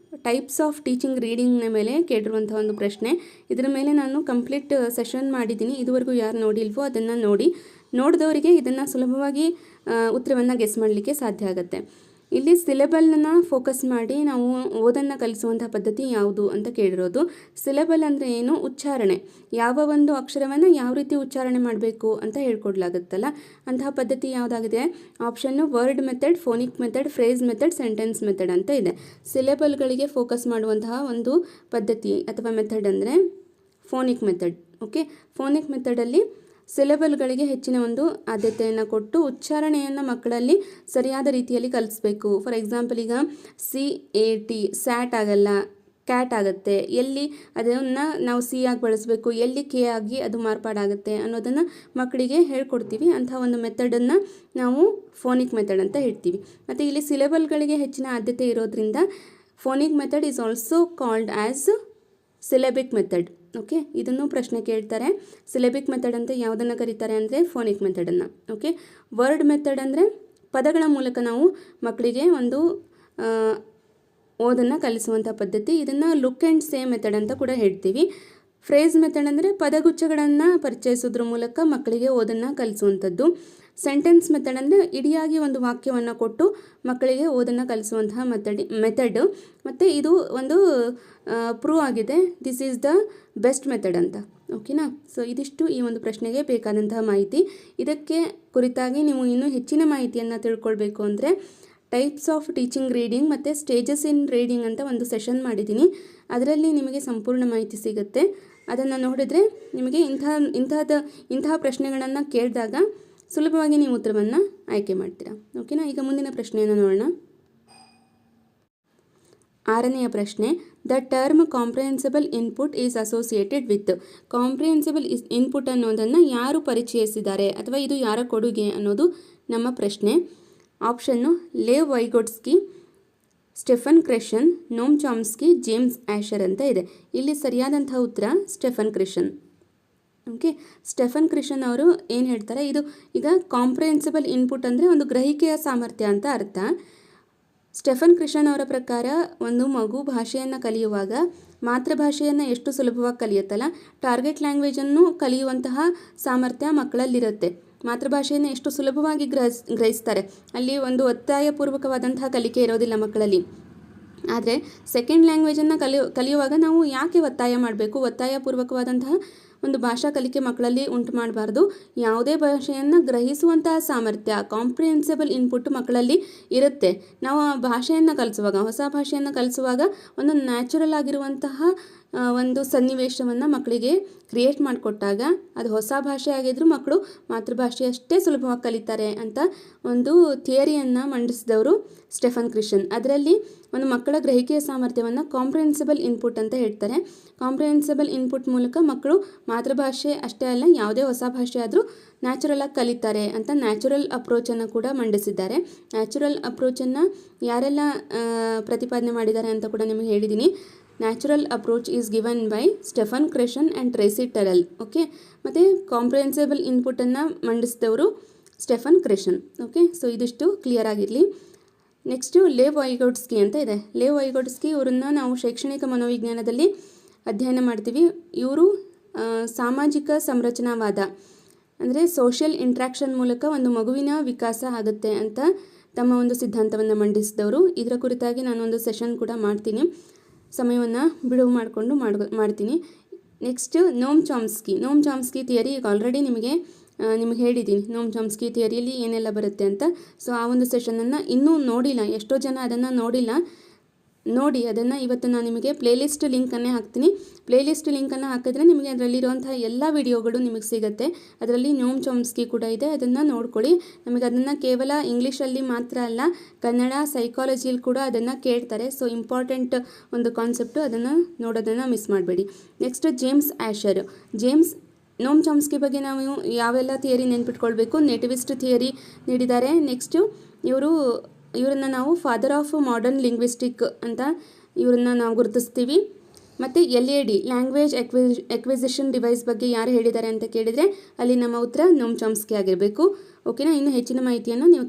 S1: ಟೈಪ್ಸ್ ಆಫ್ ಟೀಚಿಂಗ್ ರೀಡಿಂಗ್ನ ಮೇಲೆ ಕೇಳಿರುವಂಥ ಒಂದು ಪ್ರಶ್ನೆ. ಇದರ ಮೇಲೆ ನಾನು ಕಂಪ್ಲೀಟ್ ಸೆಷನ್ ಮಾಡಿದ್ದೀನಿ. ಇದುವರೆಗೂ ಯಾರು ನೋಡಿಲ್ವೋ ಅದನ್ನು ನೋಡಿದವರಿಗೆ ಇದನ್ನು ಸುಲಭವಾಗಿ ಉತ್ತರವನ್ನು ಗೆಸ್ ಮಾಡಲಿಕ್ಕೆ ಸಾಧ್ಯ ಆಗುತ್ತೆ. ಇಲ್ಲಿ ಸಿಲೆಬಲ್ನ ಫೋಕಸ್ ಮಾಡಿ ನಾವು ಓದನ್ನು ಕಲಿಸುವಂಥ ಪದ್ಧತಿ ಯಾವುದು ಅಂತ ಕೇಳಿರೋದು. ಸಿಲೆಬಲ್ ಅಂದರೆ ಏನು? ಉಚ್ಚಾರಣೆ, ಯಾವ ಒಂದು ಅಕ್ಷರವನ್ನು ಯಾವ ರೀತಿ ಉಚ್ಚಾರಣೆ ಮಾಡಬೇಕು ಅಂತ ಹೇಳ್ಕೊಡ್ಲಾಗುತ್ತಲ್ಲ, ಅಂತಹ ಪದ್ಧತಿ ಯಾವುದಾಗಿದೆ? ಆಪ್ಷನ್ನು word method, phonic method, phrase method, sentence method ಅಂತ ಇದೆ. ಸಿಲೆಬಲ್ಗಳಿಗೆ ಫೋಕಸ್ ಮಾಡುವಂತಹ ಒಂದು ಪದ್ಧತಿ ಅಥವಾ ಮೆಥಡ್ ಅಂದರೆ ಫೋನಿಕ್ ಮೆಥಡ್. ಓಕೆ, ಫೋನಿಕ್ ಮೆಥಡಲ್ಲಿ ಸಿಲೆಬಲ್ಗಳಿಗೆ ಹೆಚ್ಚಿನ ಒಂದು ಆದ್ಯತೆಯನ್ನು ಕೊಟ್ಟು ಉಚ್ಚಾರಣೆಯನ್ನು ಮಕ್ಕಳಲ್ಲಿ ಸರಿಯಾದ ರೀತಿಯಲ್ಲಿ ಕಲಿಸ್ಬೇಕು. ಫಾರ್ ಎಕ್ಸಾಂಪಲ್, ಈಗ CAT ಸ್ಯಾಟ್ ಆಗಲ್ಲ, ಕ್ಯಾಟ್ ಆಗುತ್ತೆ. ಎಲ್ಲಿ ಅದನ್ನು ನಾವು ಸಿ ಆಗಿ ಬಳಸಬೇಕು, ಎಲ್ಲಿ ಕೆ ಆಗಿ ಅದು ಮಾರ್ಪಾಡಾಗುತ್ತೆ ಅನ್ನೋದನ್ನು ಮಕ್ಕಳಿಗೆ ಹೇಳ್ಕೊಡ್ತೀವಿ. ಅಂಥ ಒಂದು ಮೆಥಡನ್ನು ನಾವು ಫೋನಿಕ್ ಮೆಥಡ್ ಅಂತ ಹೇಳ್ತೀವಿ. ಮತ್ತು ಇಲ್ಲಿ ಸಿಲೆಬಲ್ಗಳಿಗೆ ಹೆಚ್ಚಿನ ಆದ್ಯತೆ ಇರೋದ್ರಿಂದ phonic method is also called as syllabic method. Okay, ಇದನ್ನು ಪ್ರಶ್ನೆ ಕೇಳ್ತಾರೆ. ಸಿಲೆಬಿಕ್ ಮೆಥಡ್ ಅಂತ ಯಾವುದನ್ನು ಕರೀತಾರೆ ಅಂದರೆ ಫೋನಿಕ್ ಮೆಥಡನ್ನು. ಓಕೆ, ವರ್ಡ್ ಮೆಥಡ್ ಅಂದರೆ ಪದಗಳ ಮೂಲಕ ನಾವು ಮಕ್ಕಳಿಗೆ ಒಂದು ಓದನ್ನು ಕಲಿಸುವಂಥ ಪದ್ಧತಿ. ಇದನ್ನು ಲುಕ್ ಆ್ಯಂಡ್ ಸೇ ಮೆಥಡ್ ಅಂತ ಕೂಡ ಹೇಳ್ತೀವಿ. ಫ್ರೇಸ್ ಮೆಥಡ್ ಅಂದರೆ ಪದಗುಚ್ಛಗಳನ್ನು ಪರಿಚಯಿಸೋದ್ರ ಮೂಲಕ ಮಕ್ಕಳಿಗೆ ಓದನ್ನು ಕಲಿಸುವಂಥದ್ದು. ಸೆಂಟೆನ್ಸ್ ಮೆಥಡ್ ಅಂದರೆ ಇಡಿಯಾಗಿ ಒಂದು ವಾಕ್ಯವನ್ನು ಕೊಟ್ಟು ಮಕ್ಕಳಿಗೆ ಓದನ್ನು ಕಲಿಸುವಂತಹ ಮೆಥಡ್. ಮತ್ತು ಇದು ಒಂದು ಪ್ರೂವ್ ಆಗಿದೆ, this is the best method ಅಂತ. ಓಕೆನಾ? ಸೊ ಇದಿಷ್ಟು ಈ ಒಂದು ಪ್ರಶ್ನೆಗೆ ಬೇಕಾದಂತಹ ಮಾಹಿತಿ. ಇದಕ್ಕೆ ಕುರಿತಾಗಿ ನೀವು ಇನ್ನೂ ಹೆಚ್ಚಿನ ಮಾಹಿತಿಯನ್ನು ತಿಳ್ಕೊಳ್ಬೇಕು ಅಂದರೆ ಟೈಪ್ಸ್ ಆಫ್ ಟೀಚಿಂಗ್ ರೀಡಿಂಗ್ ಮತ್ತು ಸ್ಟೇಜಸ್ ಇನ್ ರೀಡಿಂಗ್ ಅಂತ ಒಂದು ಸೆಷನ್ ಮಾಡಿದ್ದೀನಿ. ಅದರಲ್ಲಿ ನಿಮಗೆ ಸಂಪೂರ್ಣ ಮಾಹಿತಿ ಸಿಗುತ್ತೆ. ಅದನ್ನು ನೋಡಿದರೆ ನಿಮಗೆ ಇಂತಹ ಪ್ರಶ್ನೆಗಳನ್ನು ಕೇಳಿದಾಗ ಸುಲಭವಾಗಿ ನೀವು ಉತ್ತರವನ್ನು ಆಯ್ಕೆ ಮಾಡ್ತೀರಾ. ಓಕೆನಾ? ಈಗ ಮುಂದಿನ ಪ್ರಶ್ನೆಯನ್ನು ನೋಡೋಣ. 6ನೆಯ ಪ್ರಶ್ನೆ, the term comprehensible input is associated with. Comprehensible input ಅನ್ನೋದನ್ನು ಯಾರು ಪರಿಚಯಿಸಿದ್ದಾರೆ ಅಥವಾ ಇದು ಯಾರ ಕೊಡುಗೆ ಅನ್ನೋದು ನಮ್ಮ ಪ್ರಶ್ನೆ. ಆಪ್ಷನ್ನು Lev Vygotsky, Stephen Krashen, Noam Chomsky, James Asher ಅಂತ ಇದೆ. ಇಲ್ಲಿ ಸರಿಯಾದಂತಹ ಉತ್ತರ Stephen Krashen. Okay, Stephen Krashen ಅವರು ಏನು ಹೇಳ್ತಾರೆ, ಇದು ಈಗ ಕಾಂಪ್ರಿಹೆನ್ಸಿಬಲ್ ಇನ್ಪುಟ್ ಅಂದರೆ ಒಂದು ಗ್ರಹಿಕೆಯ ಸಾಮರ್ಥ್ಯ ಅಂತ ಅರ್ಥ. ಸ್ಟೆಫನ್ ಕ್ರೆಷನ್ ಅವರ ಪ್ರಕಾರ ಒಂದು ಮಗು ಭಾಷೆಯನ್ನು ಕಲಿಯುವಾಗ ಮಾತೃಭಾಷೆಯನ್ನು ಎಷ್ಟು ಸುಲಭವಾಗಿ ಕಲಿಯುತ್ತಲ್ಲ, ಟಾರ್ಗೆಟ್ ಲ್ಯಾಂಗ್ವೇಜನ್ನು ಕಲಿಯುವಂತಹ ಸಾಮರ್ಥ್ಯ ಮಕ್ಕಳಲ್ಲಿರುತ್ತೆ. ಮಾತೃಭಾಷೆಯನ್ನು ಎಷ್ಟು ಸುಲಭವಾಗಿ ಗ್ರಹಿಸ್ತಾರೆ, ಅಲ್ಲಿ ಒಂದು ಒತ್ತಾಯಪೂರ್ವಕವಾದಂತಹ ಕಲಿಕೆ ಇರೋದಿಲ್ಲ ಮಕ್ಕಳಲ್ಲಿ. ಆದರೆ ಸೆಕೆಂಡ್ ಲ್ಯಾಂಗ್ವೇಜನ್ನು ಕಲಿಯುವಾಗ ನಾವು ಯಾಕೆ ಒತ್ತಾಯ ಮಾಡಬೇಕು? ಒತ್ತಾಯಪೂರ್ವಕವಾದಂತಹ ಒಂದು ಭಾಷಾ ಕಲಿಕೆ ಮಕ್ಕಳಲ್ಲಿ ಉಂಟು ಮಾಡಬಾರ್ದು. ಯಾವುದೇ ಭಾಷೆಯನ್ನು ಗ್ರಹಿಸುವಂತಹ ಸಾಮರ್ಥ್ಯ, ಕಾಂಪ್ರಿಹೆನ್ಸಿಬಲ್ ಇನ್ಪುಟ್ ಮಕ್ಕಳಲ್ಲಿ ಇರುತ್ತೆ. ನಾವು ಆ ಭಾಷೆಯನ್ನು ಕಲಿಸುವಾಗ, ಹೊಸ ಭಾಷೆಯನ್ನು ಕಲಿಸುವಾಗ ಒಂದು ನ್ಯಾಚುರಲ್ ಆಗಿರುವಂತಹ ಒಂದು ಸನ್ನಿವೇಶವನ್ನು ಮಕ್ಕಳಿಗೆ ಕ್ರಿಯೇಟ್ ಮಾಡಿಕೊಟ್ಟಾಗ ಅದು ಹೊಸ ಭಾಷೆ ಆಗಿದ್ದರೂ ಮಕ್ಕಳು ಮಾತೃಭಾಷೆಯಷ್ಟೇ ಸುಲಭವಾಗಿ ಕಲಿತಾರೆ ಅಂತ ಒಂದು ಥಿಯರಿಯನ್ನು ಮಂಡಿಸಿದವರು ಸ್ಟೆಫನ್ ಕ್ರೆಷನ್. ಅದರಲ್ಲಿ ಒಂದು ಮಕ್ಕಳ ಗ್ರಹಿಕೆಯ ಸಾಮರ್ಥ್ಯವನ್ನು ಕಾಂಪ್ರಿಹೆನ್ಸಿಬಲ್ ಇನ್ಪುಟ್ ಅಂತ ಹೇಳ್ತಾರೆ. ಕಾಂಪ್ರಿಹೆನ್ಸಿಬಲ್ ಇನ್ಪುಟ್ ಮೂಲಕ ಮಕ್ಕಳು ಮಾತೃಭಾಷೆ ಅಷ್ಟೇ ಅಲ್ಲ, ಯಾವುದೇ ಹೊಸ ಭಾಷೆ ಆದರೂ ನ್ಯಾಚುರಲಾಗಿ ಕಲಿತಾರೆ ಅಂತ ನ್ಯಾಚುರಲ್ ಅಪ್ರೋಚನ್ನು ಕೂಡ ಮಂಡಿಸಿದ್ದಾರೆ. ನ್ಯಾಚುರಲ್ ಅಪ್ರೋಚನ್ನು ಯಾರೆಲ್ಲ ಪ್ರತಿಪಾದನೆ ಮಾಡಿದ್ದಾರೆ ಅಂತ ಕೂಡ ನಿಮಗೆ ಹೇಳಿದ್ದೀನಿ. Natural approach is given by Stephen Krashen and Tracy Terrell. Okay, ಮತ್ತು ಕಾಂಪ್ರಿಹೆನ್ಸಿಬಲ್ ಇನ್ಪುಟನ್ನು ಮಂಡಿಸಿದವರು ಸ್ಟೆಫನ್ ಕ್ರೆಷನ್. ಓಕೆ, ಸೊ ಇದಿಷ್ಟು ಕ್ಲಿಯರ್ ಆಗಿರಲಿ. ನೆಕ್ಸ್ಟು ಲೇವ್ ವೈಗೊಟ್ಸ್ಕಿ ಅಂತ ಇದೆ. ಲೇವ್ ವೈಗೊಟ್ಸ್ಕಿ ಇವರನ್ನು ನಾವು ಶೈಕ್ಷಣಿಕ ಮನೋವಿಜ್ಞಾನದಲ್ಲಿ ಅಧ್ಯಯನ ಮಾಡ್ತೀವಿ. ಇವರು ಸಾಮಾಜಿಕ ಸಂರಚನಾವಾದ ಅಂದರೆ ಸೋಷಿಯಲ್ ಇಂಟ್ರ್ಯಾಕ್ಷನ್ ಮೂಲಕ ಒಂದು ಮಗುವಿನ ವಿಕಾಸ ಆಗುತ್ತೆ ಅಂತ ತಮ್ಮ ಒಂದು ಸಿದ್ಧಾಂತವನ್ನು ಮಂಡಿಸಿದವರು. ಇದರ ಕುರಿತಾಗಿ ನಾನೊಂದು ಸೆಷನ್ ಕೂಡ ಮಾಡ್ತೀನಿ, ಸಮಯವನ್ನು ಬಿಡುವು ಮಾಡಿಕೊಂಡು ಮಾಡ್ತೀನಿ. ನೆಕ್ಸ್ಟ್ ನೋಮ್ ಚಾಮ್ಸ್ಕಿ ಥಿಯರಿ ಈಗ ಆಲ್ರೆಡಿ ನಿಮಗೆ ಹೇಳಿದ್ದೀನಿ, ನೋಮ್ ಚಾಮ್ಸ್ಕಿ ಥಿಯರಿಯಲ್ಲಿ ಏನೆಲ್ಲ ಬರುತ್ತೆ ಅಂತ. ಸೊ ಆ ಒಂದು ಸೆಷನನ್ನು ಇನ್ನೂ ನೋಡಿಲ್ಲ, ಎಷ್ಟೋ ಜನ ಅದನ್ನು ನೋಡಿ ಅದನ್ನು ಇವತ್ತು ನಾನು ನಿಮಗೆ ಪ್ಲೇಲಿಸ್ಟ್ ಲಿಂಕನ್ನೇ ಹಾಕ್ತೀನಿ. ಪ್ಲೇಲಿಸ್ಟ್ ಲಿಂಕನ್ನು ಹಾಕಿದ್ರೆ ನಿಮಗೆ ಅದರಲ್ಲಿರುವಂಥ ಎಲ್ಲ ವಿಡಿಯೋಗಳು ನಿಮಗೆ ಸಿಗುತ್ತೆ. ಅದರಲ್ಲಿ ನೋಮ್ ಚಾಮ್ಸ್ಕಿ ಕೂಡ ಇದೆ, ಅದನ್ನು ನೋಡ್ಕೊಳ್ಳಿ. ನಮಗೆ ಅದನ್ನು ಕೇವಲ ಇಂಗ್ಲೀಷಲ್ಲಿ ಮಾತ್ರ ಅಲ್ಲ, ಕನ್ನಡ ಸೈಕಾಲಜಿಯಲ್ಲಿ ಕೂಡ ಅದನ್ನು ಕೇಳ್ತಾರೆ. ಸೊ ಇಂಪಾರ್ಟೆಂಟ್ ಒಂದು ಕಾನ್ಸೆಪ್ಟು, ಅದನ್ನು ನೋಡೋದನ್ನು ಮಿಸ್ ಮಾಡಬೇಡಿ. ನೆಕ್ಸ್ಟ್ ನೋಮ್ ಚಾಮ್ಸ್ಕಿ ಬಗ್ಗೆ ನಾವು ಯಾವೆಲ್ಲ ಥಿಯರಿ ನೆನ್ಪಿಟ್ಕೊಳ್ಬೇಕು. ನೇಟಿವಿಸ್ಟ್ ಥಿಯರಿ ನೀಡಿದ್ದಾರೆ. ನೆಕ್ಸ್ಟು ಇವರನ್ನು ನಾವು ಫಾದರ್ ಆಫ್ ಮಾಡರ್ನ್ ಲಿಂಗ್ವಿಸ್ಟಿಕ್ ಅಂತ ಇವರನ್ನು ನಾವು ಗುರುತಿಸ್ತೀವಿ. ಮತ್ತು LAD ಲ್ಯಾಂಗ್ವೇಜ್ ಎಕ್ವಿಸಿಷನ್ ಡಿವೈಸ್ ಬಗ್ಗೆ ಯಾರು ಹೇಳಿದ್ದಾರೆ ಅಂತ ಕೇಳಿದರೆ ಅಲ್ಲಿ ನಮ್ಮ ಉತ್ತರ ನೋಮ್ ಚಾಮ್ಸ್ಕಿ ಆಗಿರಬೇಕು. ಓಕೆನಾ. ಇನ್ನು ಹೆಚ್ಚಿನ ಮಾಹಿತಿಯನ್ನು ನೀವು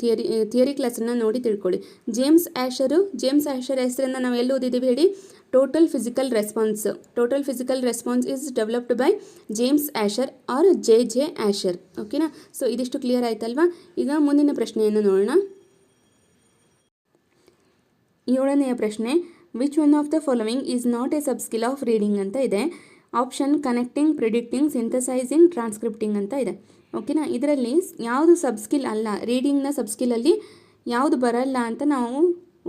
S1: ಥಿಯರಿ ಕ್ಲಾಸನ್ನು ನೋಡಿ ತಿಳ್ಕೊಳ್ಳಿ. ಜೇಮ್ಸ್ ಆ್ಯಶರ್ ಹೆಸರನ್ನು ನಾವು ಎಲ್ಲಿ ಓದಿದ್ದೀವಿ ಹೇಳಿ? Total physical response is developed by James Asher or JJ Asher. ಓಕೆನಾ. ಸೊ ಇದಿಷ್ಟು ಕ್ಲಿಯರ್ ಆಯ್ತಲ್ವಾ? ಈಗ ಮುಂದಿನ ಪ್ರಶ್ನೆಯನ್ನು ನೋಡೋಣ. 7ನೆಯ ಪ್ರಶ್ನೆ, which one of the following is not a subskill of reading ಅಂತ ಇದೆ. Option connecting, predicting, synthesizing, transcripting ಅಂತ ಇದೆ. ಓಕೆನಾ. ಇದರಲ್ಲಿ ಯಾವುದು ಸಬ್ಸ್ಕಿಲ್ ಅಲ್ಲ, ರೀಡಿಂಗ್ನ ಸಬ್ಸ್ಕಿಲಲ್ಲಿ ಯಾವುದು ಬರಲ್ಲ ಅಂತ ನಾವು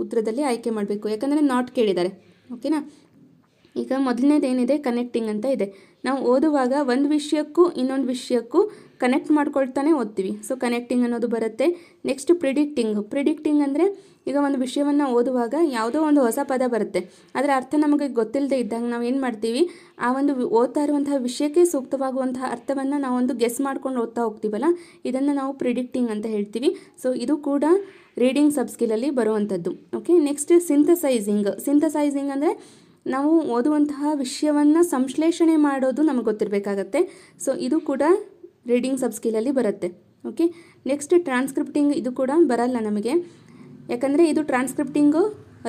S1: ಉತ್ತರದಲ್ಲಿ ಆಯ್ಕೆ ಮಾಡಬೇಕು. ಯಾಕಂದರೆ ನಾಟ್ ಕೇಳಿದ್ದಾರೆ. ಓಕೆನಾ. ಈಗ ಮೊದಲನೇದೇನಿದೆ, ಕನೆಕ್ಟಿಂಗ್ ಅಂತ ಇದೆ. ನಾವು ಓದುವಾಗ ಒಂದು ವಿಷಯಕ್ಕೂ ಇನ್ನೊಂದು ವಿಷಯಕ್ಕೂ ಕನೆಕ್ಟ್ ಮಾಡ್ಕೊಳ್ತಾನೆ ಓದ್ತೀವಿ. ಸೊ ಕನೆಕ್ಟಿಂಗ್ ಅನ್ನೋದು ಬರುತ್ತೆ. ನೆಕ್ಸ್ಟ್ ಪ್ರಿಡಿಕ್ಟಿಂಗ್ ಅಂದರೆ ಈಗ ಒಂದು ವಿಷಯವನ್ನು ಓದುವಾಗ ಯಾವುದೋ ಒಂದು ಹೊಸ ಪದ ಬರುತ್ತೆ, ಅದರ ಅರ್ಥ ನಮಗೆ ಗೊತ್ತಿಲ್ಲದೆ ಇದ್ದಾಗ ನಾವು ಏನು ಮಾಡ್ತೀವಿ, ಆ ಒಂದು ಓದ್ತಾ ಇರುವಂತಹ ವಿಷಯಕ್ಕೆ ಸೂಕ್ತವಾಗುವಂತಹ ಅರ್ಥವನ್ನು ನಾವೊಂದು ಗೆಸ್ ಮಾಡ್ಕೊಂಡು ಓದ್ತಾ ಹೋಗ್ತೀವಲ್ಲ, ಇದನ್ನು ನಾವು ಪ್ರಿಡಿಕ್ಟಿಂಗ್ ಅಂತ ಹೇಳ್ತೀವಿ. ಸೊ ಇದು ಕೂಡ ರೀಡಿಂಗ್ ಸಬ್ಸ್ಕಿಲಲ್ಲಿ ಬರುವಂಥದ್ದು. ಓಕೆ. ನೆಕ್ಸ್ಟ್ ಸಿಂಥಸೈಸಿಂಗ್ ಅಂದರೆ ನಾವು ಓದುವಂತಹ ವಿಷಯವನ್ನು ಸಂಶ್ಲೇಷಣೆ ಮಾಡೋದು ನಮಗೆ ಗೊತ್ತಿರಬೇಕಾಗತ್ತೆ. ಸೊ ಇದು ಕೂಡ ರೀಡಿಂಗ್ ಸಬ್ಸ್ಕಿಲಲ್ಲಿ ಬರುತ್ತೆ. ಓಕೆ. ನೆಕ್ಸ್ಟ್ ಟ್ರಾನ್ಸ್ಕ್ರಿಪ್ಟಿಂಗ್, ಇದು ಕೂಡ ಬರಲ್ಲ ನಮಗೆ, ಯಾಕಂದರೆ ಇದು ಟ್ರಾನ್ಸ್ಕ್ರಿಪ್ಟಿಂಗು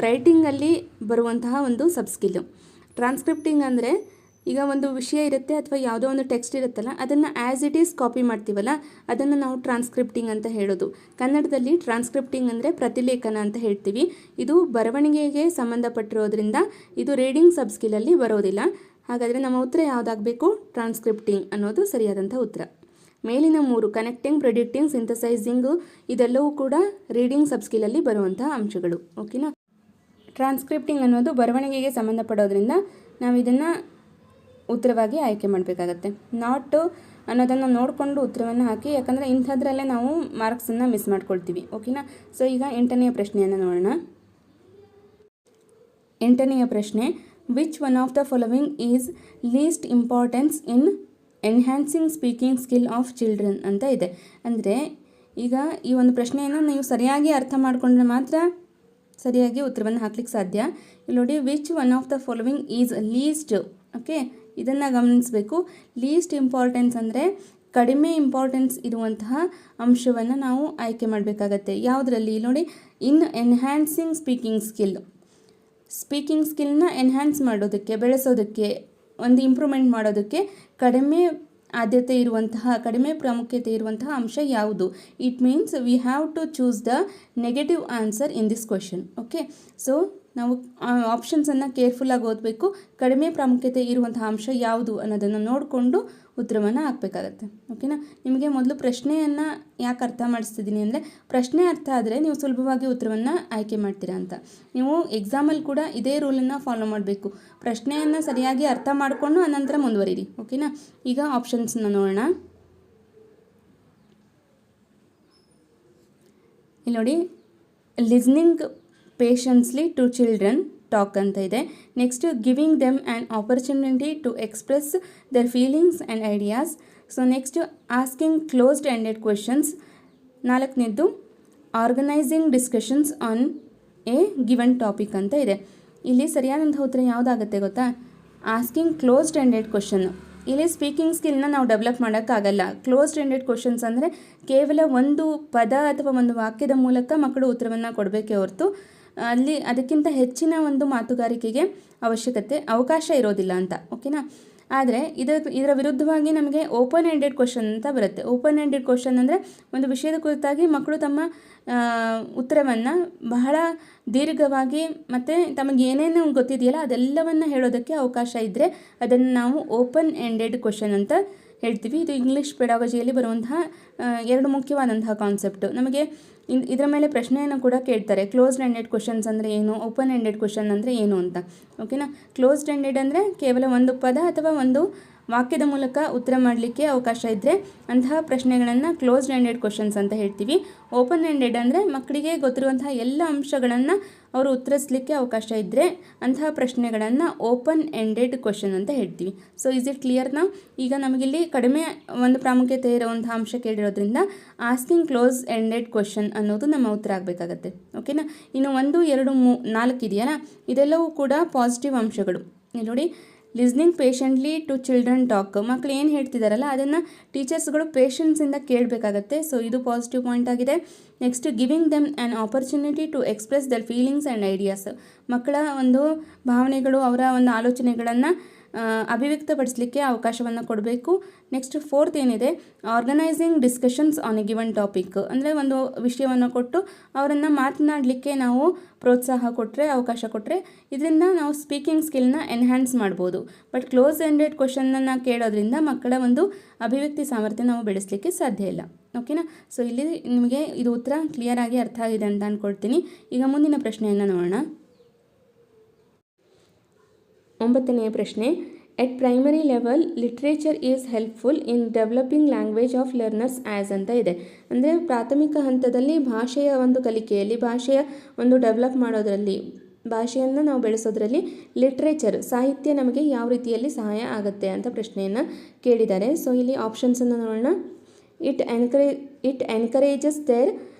S1: ರೈಟಿಂಗಲ್ಲಿ ಬರುವಂತಹ ಒಂದು ಸಬ್ಸ್ಕಿಲ್ಲು. ಟ್ರಾನ್ಸ್ಕ್ರಿಪ್ಟಿಂಗ್ ಅಂದರೆ ಈಗ ಒಂದು ವಿಷಯ ಇರುತ್ತೆ ಅಥವಾ ಯಾವುದೋ ಒಂದು ಟೆಕ್ಸ್ಟ್ ಇರುತ್ತಲ್ಲ, ಅದನ್ನು ಆ್ಯಸ್ ಇಟ್ ಈಸ್ ಕಾಪಿ ಮಾಡ್ತೀವಲ್ಲ, ಅದನ್ನು ನಾವು ಟ್ರಾನ್ಸ್ಕ್ರಿಪ್ಟಿಂಗ್ ಅಂತ ಹೇಳೋದು. ಕನ್ನಡದಲ್ಲಿ ಟ್ರಾನ್ಸ್ಕ್ರಿಪ್ಟಿಂಗ್ ಅಂದರೆ ಪ್ರತಿಲೇಖನ ಅಂತ ಹೇಳ್ತೀವಿ. ಇದು ಬರವಣಿಗೆಗೆ ಸಂಬಂಧಪಟ್ಟಿರೋದ್ರಿಂದ ಇದು ರೀಡಿಂಗ್ ಸಬ್ಸ್ಕಿಲಲ್ಲಿ ಬರೋದಿಲ್ಲ. ಹಾಗಾದರೆ ನಮ್ಮ ಉತ್ತರ ಯಾವುದಾಗಬೇಕು? ಟ್ರಾನ್ಸ್ಕ್ರಿಪ್ಟಿಂಗ್ ಅನ್ನೋದು ಸರಿಯಾದಂಥ ಉತ್ತರ. ಮೇಲಿನ 3 ಕನೆಕ್ಟಿಂಗ್, ಪ್ರಿಡಿಕ್ಟಿಂಗ್, ಸಿಂಥಸೈಸಿಂಗು ಇದೆಲ್ಲವೂ ಕೂಡ ರೀಡಿಂಗ್ ಸಬ್ಸ್ಕಿಲಲ್ಲಿ ಬರುವಂತಹ ಅಂಶಗಳು. ಓಕೆನಾ. ಟ್ರಾನ್ಸ್ಕ್ರಿಪ್ಟಿಂಗ್ ಅನ್ನೋದು ಬರವಣಿಗೆಗೆ ಸಂಬಂಧಪಡೋದ್ರಿಂದ ನಾವು ಇದನ್ನು ಉತ್ತರವಾಗಿ ಆಯ್ಕೆ ಮಾಡಬೇಕಾಗತ್ತೆ. ನಾಟ್ ಅನ್ನೋದನ್ನು ನೋಡಿಕೊಂಡು ಉತ್ತರವನ್ನು ಹಾಕಿ, ಯಾಕಂದರೆ ಇಂಥದ್ರಲ್ಲೇ ನಾವು ಮಾರ್ಕ್ಸನ್ನು ಮಿಸ್ ಮಾಡ್ಕೊಳ್ತೀವಿ. ಓಕೆನಾ. ಸೊ ಈಗ 8ನೆಯ ಪ್ರಶ್ನೆಯನ್ನು ನೋಡೋಣ. 8ನೆಯ ಪ್ರಶ್ನೆ, which one of the following is least importance in enhancing speaking skill of children ಅಂತ ಇದೆ. ಅಂದರೆ ಈಗ ಈ ಒಂದು ಪ್ರಶ್ನೆಯನ್ನು ನೀವು ಸರಿಯಾಗಿ ಅರ್ಥ ಮಾಡಿಕೊಂಡ್ರೆ ಮಾತ್ರ ಸರಿಯಾಗಿ ಉತ್ತರವನ್ನು ಹಾಕ್ಲಿಕ್ಕೆ ಸಾಧ್ಯ. ಇಲ್ಲಿ ನೋಡಿ, which one of the following is least. Okay, ಇದನ್ನು ಗಮನಿಸಬೇಕು. ಲೀಸ್ಟ್ ಇಂಪಾರ್ಟೆನ್ಸ್ ಅಂದರೆ ಕಡಿಮೆ ಇಂಪಾರ್ಟೆನ್ಸ್ ಇರುವಂತಹ ಅಂಶವನ್ನು ನಾವು ಆಯ್ಕೆ ಮಾಡಬೇಕಾಗತ್ತೆ. ಯಾವುದರಲ್ಲಿ? ನೋಡಿ, ಇನ್ ಎನ್ಹ್ಯಾನ್ಸಿಂಗ್ ಸ್ಪೀಕಿಂಗ್ ಸ್ಕಿಲ್ನ ಎನ್ಹ್ಯಾನ್ಸ್ ಮಾಡೋದಕ್ಕೆ, ಬೆಳೆಸೋದಕ್ಕೆ, ಒಂದು ಇಂಪ್ರೂವ್ಮೆಂಟ್ ಮಾಡೋದಕ್ಕೆ ಕಡಿಮೆ ಆದ್ಯತೆ ಇರುವಂತಹ, ಕಡಿಮೆ ಪ್ರಾಮುಖ್ಯತೆ ಇರುವಂತಹ ಅಂಶ ಯಾವುದು? It means we have to choose the negative answer in this question. Okay. So ನಾವು ಆಪ್ಷನ್ಸನ್ನು ಕೇರ್ಫುಲ್ಲಾಗಿ ಓದಬೇಕು. ಕಡಿಮೆ ಪ್ರಾಮುಖ್ಯತೆ ಇರುವಂತಹ ಅಂಶ ಯಾವುದು ಅನ್ನೋದನ್ನು ನೋಡಿಕೊಂಡು ಉತ್ತರವನ್ನು ಹಾಕಬೇಕಾಗತ್ತೆ. ಓಕೆನಾ. ನಿಮಗೆ ಮೊದಲು ಪ್ರಶ್ನೆಯನ್ನು ಯಾಕೆ ಅರ್ಥ ಮಾಡಿಸ್ತಿದ್ದೀನಿ ಅಂದರೆ, ಪ್ರಶ್ನೆ ಅರ್ಥ ಆದರೆ ನೀವು ಸುಲಭವಾಗಿ ಉತ್ತರವನ್ನು ಆಯ್ಕೆ ಮಾಡ್ತೀರಾ ಅಂತ. ನೀವು ಎಕ್ಸಾಮಲ್ಲಿ ಕೂಡ ಇದೇ ರೂಲನ್ನು ಫಾಲೋ ಮಾಡಬೇಕು. ಪ್ರಶ್ನೆಯನ್ನು ಸರಿಯಾಗಿ ಅರ್ಥ ಮಾಡಿಕೊಂಡು ಅನಂತರ ಮುಂದುವರಿರಿ. ಓಕೆನಾ. ಈಗ ಆಪ್ಷನ್ಸನ್ನು ನೋಡೋಣ. ಇಲ್ಲಿ ನೋಡಿ, listening patiently to children talk ಅಂತ ಇದೆ. Next, giving them an opportunity to express their feelings and ideas. So next, asking closed ended questions. 4ನೇದು, organising discussions on a given topic ಅಂತ ಇದೆ. ಇಲ್ಲಿ ಸರಿಯಾದಂಥ ಉತ್ತರ ಯಾವುದಾಗುತ್ತೆ ಗೊತ್ತಾ? Asking closed ended question. ಇಲ್ಲಿ ಸ್ಪೀಕಿಂಗ್ ಸ್ಕಿಲ್ನ ನಾವು ಡೆವಲಪ್ ಮಾಡೋಕ್ಕಾಗಲ್ಲ. ಕ್ಲೋಸ್ಡ್ ಎಂಡೆಡ್ ಕ್ವೆಶನ್ಸ್ ಅಂದರೆ ಕೇವಲ ಒಂದು ಪದ ಅಥವಾ ಒಂದು ವಾಕ್ಯದ ಮೂಲಕ ಮಕ್ಕಳು ಉತ್ತರವನ್ನು ಕೊಡಬೇಕೇ ಹೊರತು ಅದಕ್ಕಿಂತ ಹೆಚ್ಚಿನ ಒಂದು ಮಾತುಗಾರಿಕೆಗೆ ಅವಕಾಶ ಇರೋದಿಲ್ಲ ಅಂತ. ಓಕೆನಾ. ಆದರೆ ಇದರ ವಿರುದ್ಧವಾಗಿ ನಮಗೆ ಓಪನ್ ಎಂಡೆಡ್ ಕ್ವಶನ್ ಅಂತ ಬರುತ್ತೆ. ಓಪನ್ ಎಂಡೆಡ್ ಕ್ವಶನ್ ಅಂದರೆ ಒಂದು ವಿಷಯದ ಕುರಿತಾಗಿ ಮಕ್ಕಳು ತಮ್ಮ ಉತ್ತರವನ್ನು ಬಹಳ ದೀರ್ಘವಾಗಿ ಮತ್ತು ತಮಗೆ ಏನೇನು ಗೊತ್ತಿದೆಯಲ್ಲ ಅದೆಲ್ಲವನ್ನು ಹೇಳೋದಕ್ಕೆ ಅವಕಾಶ ಇದ್ದರೆ ಅದನ್ನು ನಾವು ಓಪನ್ ಎಂಡೆಡ್ ಕ್ವಶನ್ ಅಂತ ಹೇಳ್ತೀವಿ. ಇದು ಇಂಗ್ಲೀಷ್ ಪೆಡಾಗಜಿಯಲ್ಲಿ ಬರುವಂತಹ ಎರಡು ಮುಖ್ಯವಾದಂತಹ ಕಾನ್ಸೆಪ್ಟು. ನಮಗೆ ಇದರ ಮೇಲೆ ಪ್ರಶ್ನೆಯನ್ನು ಕೂಡ ಕೇಳ್ತಾರೆ. ಕ್ಲೋಸ್ಡ್ ಎಂಡೆಡ್ ಕ್ವಶನ್ಸ್ ಅಂದರೆ ಏನು, ಓಪನ್ ಎಂಡೆಡ್ ಕ್ವಶನ್ ಅಂದರೆ ಏನು ಅಂತ. ಓಕೆನಾ. ಕ್ಲೋಸ್ಡ್ ಎಂಡೆಡ್ ಅಂದರೆ ಕೇವಲ ಒಂದು ಪದ ಅಥವಾ ಒಂದು ವಾಕ್ಯದ ಮೂಲಕ ಉತ್ತರ ಮಾಡಲಿಕ್ಕೆ ಅವಕಾಶ ಇದ್ದರೆ ಅಂತಹ ಪ್ರಶ್ನೆಗಳನ್ನು ಕ್ಲೋಸ್ಡ್ ಎಂಡೆಡ್ ಕ್ವಶನ್ಸ್ ಅಂತ ಹೇಳ್ತೀವಿ. ಓಪನ್ ಎಂಡೆಡ್ ಅಂದರೆ ಮಕ್ಕಳಿಗೆ ಗೊತ್ತಿರುವಂತಹ ಎಲ್ಲ ಅಂಶಗಳನ್ನು ಅವರು ಉತ್ತರಿಸಲಿಕ್ಕೆ ಅವಕಾಶ ಇದ್ದರೆ ಅಂತಹ ಪ್ರಶ್ನೆಗಳನ್ನು ಓಪನ್ ಎಂಡೆಡ್ ಕ್ವಶನ್ ಅಂತ ಹೇಳ್ತೀವಿ. ಸೊ ಇಸ್ ಇಟ್ ಕ್ಲಿಯರ್ನಾ? ಈಗ ನಮಗಿಲ್ಲಿ ಕಡಿಮೆ ಒಂದು ಪ್ರಾಮುಖ್ಯತೆ ಇರುವಂತಹ ಅಂಶ ಕೇಳಿರೋದ್ರಿಂದ ಆಸ್ಕಿಂಗ್ ಕ್ಲೋಸ್ ಎಂಡೆಡ್ ಕ್ವಶನ್ ಅನ್ನೋದು ನಮ್ಮ ಉತ್ತರ ಆಗಬೇಕಾಗತ್ತೆ. ಓಕೆನಾ. ಇನ್ನು 1, 2, 3, 4 ಇದೆಯಲ್ಲ, ಇದೆಲ್ಲವೂ ಕೂಡ ಪಾಸಿಟಿವ್ ಅಂಶಗಳು. ನೋಡಿ, listening patiently to children talk, ಮಕ್ಕಳು ಏನು ಹೇಳ್ತಿದ್ದಾರಲ್ಲ ಅದನ್ನು ಟೀಚರ್ಸ್ಗಳು ಪೇಷನ್ಸಿಂದ ಕೇಳಬೇಕಾಗತ್ತೆ. ಸೊ ಇದು ಪಾಸಿಟಿವ್ ಪಾಯಿಂಟ್ ಆಗಿದೆ. Next, giving them an opportunity to express their feelings and ideas, ಮಕ್ಕಳ ಒಂದು ಭಾವನೆಗಳು, ಅವರ ಒಂದು ಆಲೋಚನೆಗಳನ್ನು ಅಭಿವ್ಯಕ್ತಪಡಿಸಲಿಕ್ಕೆ ಅವಕಾಶವನ್ನು ಕೊಡಬೇಕು. ನೆಕ್ಸ್ಟ್ 4th ಏನಿದೆ, organising discussions on a given topic, ಅಂದರೆ ಒಂದು ವಿಷಯವನ್ನು ಕೊಟ್ಟು ಅವರನ್ನು ಮಾತನಾಡಲಿಕ್ಕೆ ನಾವು ಪ್ರೋತ್ಸಾಹ ಕೊಟ್ಟರೆ, ಅವಕಾಶ ಕೊಟ್ಟರೆ ಇದರಿಂದ ನಾವು ಸ್ಪೀಕಿಂಗ್ ಸ್ಕಿಲ್ನ ಎನ್ಹ್ಯಾನ್ಸ್ ಮಾಡ್ಬೋದು. ಬಟ್ ಕ್ಲೋಸ್ ಎಂಡೆಡ್ ಕ್ವಶನನ್ನು ಕೇಳೋದ್ರಿಂದ ಮಕ್ಕಳ ಒಂದು ಅಭಿವ್ಯಕ್ತಿ ಸಾಮರ್ಥ್ಯ ನಾವು ಬೆಳೆಸಲಿಕ್ಕೆ ಸಾಧ್ಯ ಇಲ್ಲ. ಓಕೆನಾ. ಸೊ ಇಲ್ಲಿ ನಿಮಗೆ ಇದು ಉತ್ತರ ಕ್ಲಿಯರ್ ಆಗಿ ಅರ್ಥ ಆಗಿದೆ ಅಂತ ಅಂದ್ಕೊಳ್ತೀನಿ. ಈಗ ಮುಂದಿನ ಪ್ರಶ್ನೆಯನ್ನು ನೋಡೋಣ. 9ನೇ ಪ್ರಶ್ನೆ, at primary level literature is helpful in developing language of learners as ಅಂತ ಇದೆ. ಅಂದರೆ ಪ್ರಾಥಮಿಕ ಹಂತದಲ್ಲಿ ಭಾಷೆಯ ಒಂದು ಕಲಿಕೆಯಲ್ಲಿ, ಭಾಷೆಯ ಒಂದು ಡೆವಲಪ್ ಮಾಡೋದರಲ್ಲಿ, ಭಾಷೆಯನ್ನು ನಾವು ಬೆಳೆಸೋದ್ರಲ್ಲಿ ಲಿಟ್ರೇಚರ್, ಸಾಹಿತ್ಯ ನಮಗೆ ಯಾವ ರೀತಿಯಲ್ಲಿ ಸಹಾಯ ಆಗುತ್ತೆ ಅಂತ ಪ್ರಶ್ನೆಯನ್ನು ಕೇಳಿದ್ದಾರೆ. ಸೊ ಇಲ್ಲಿ ಆಪ್ಷನ್ಸನ್ನು ನೋಡೋಣ. It encourages their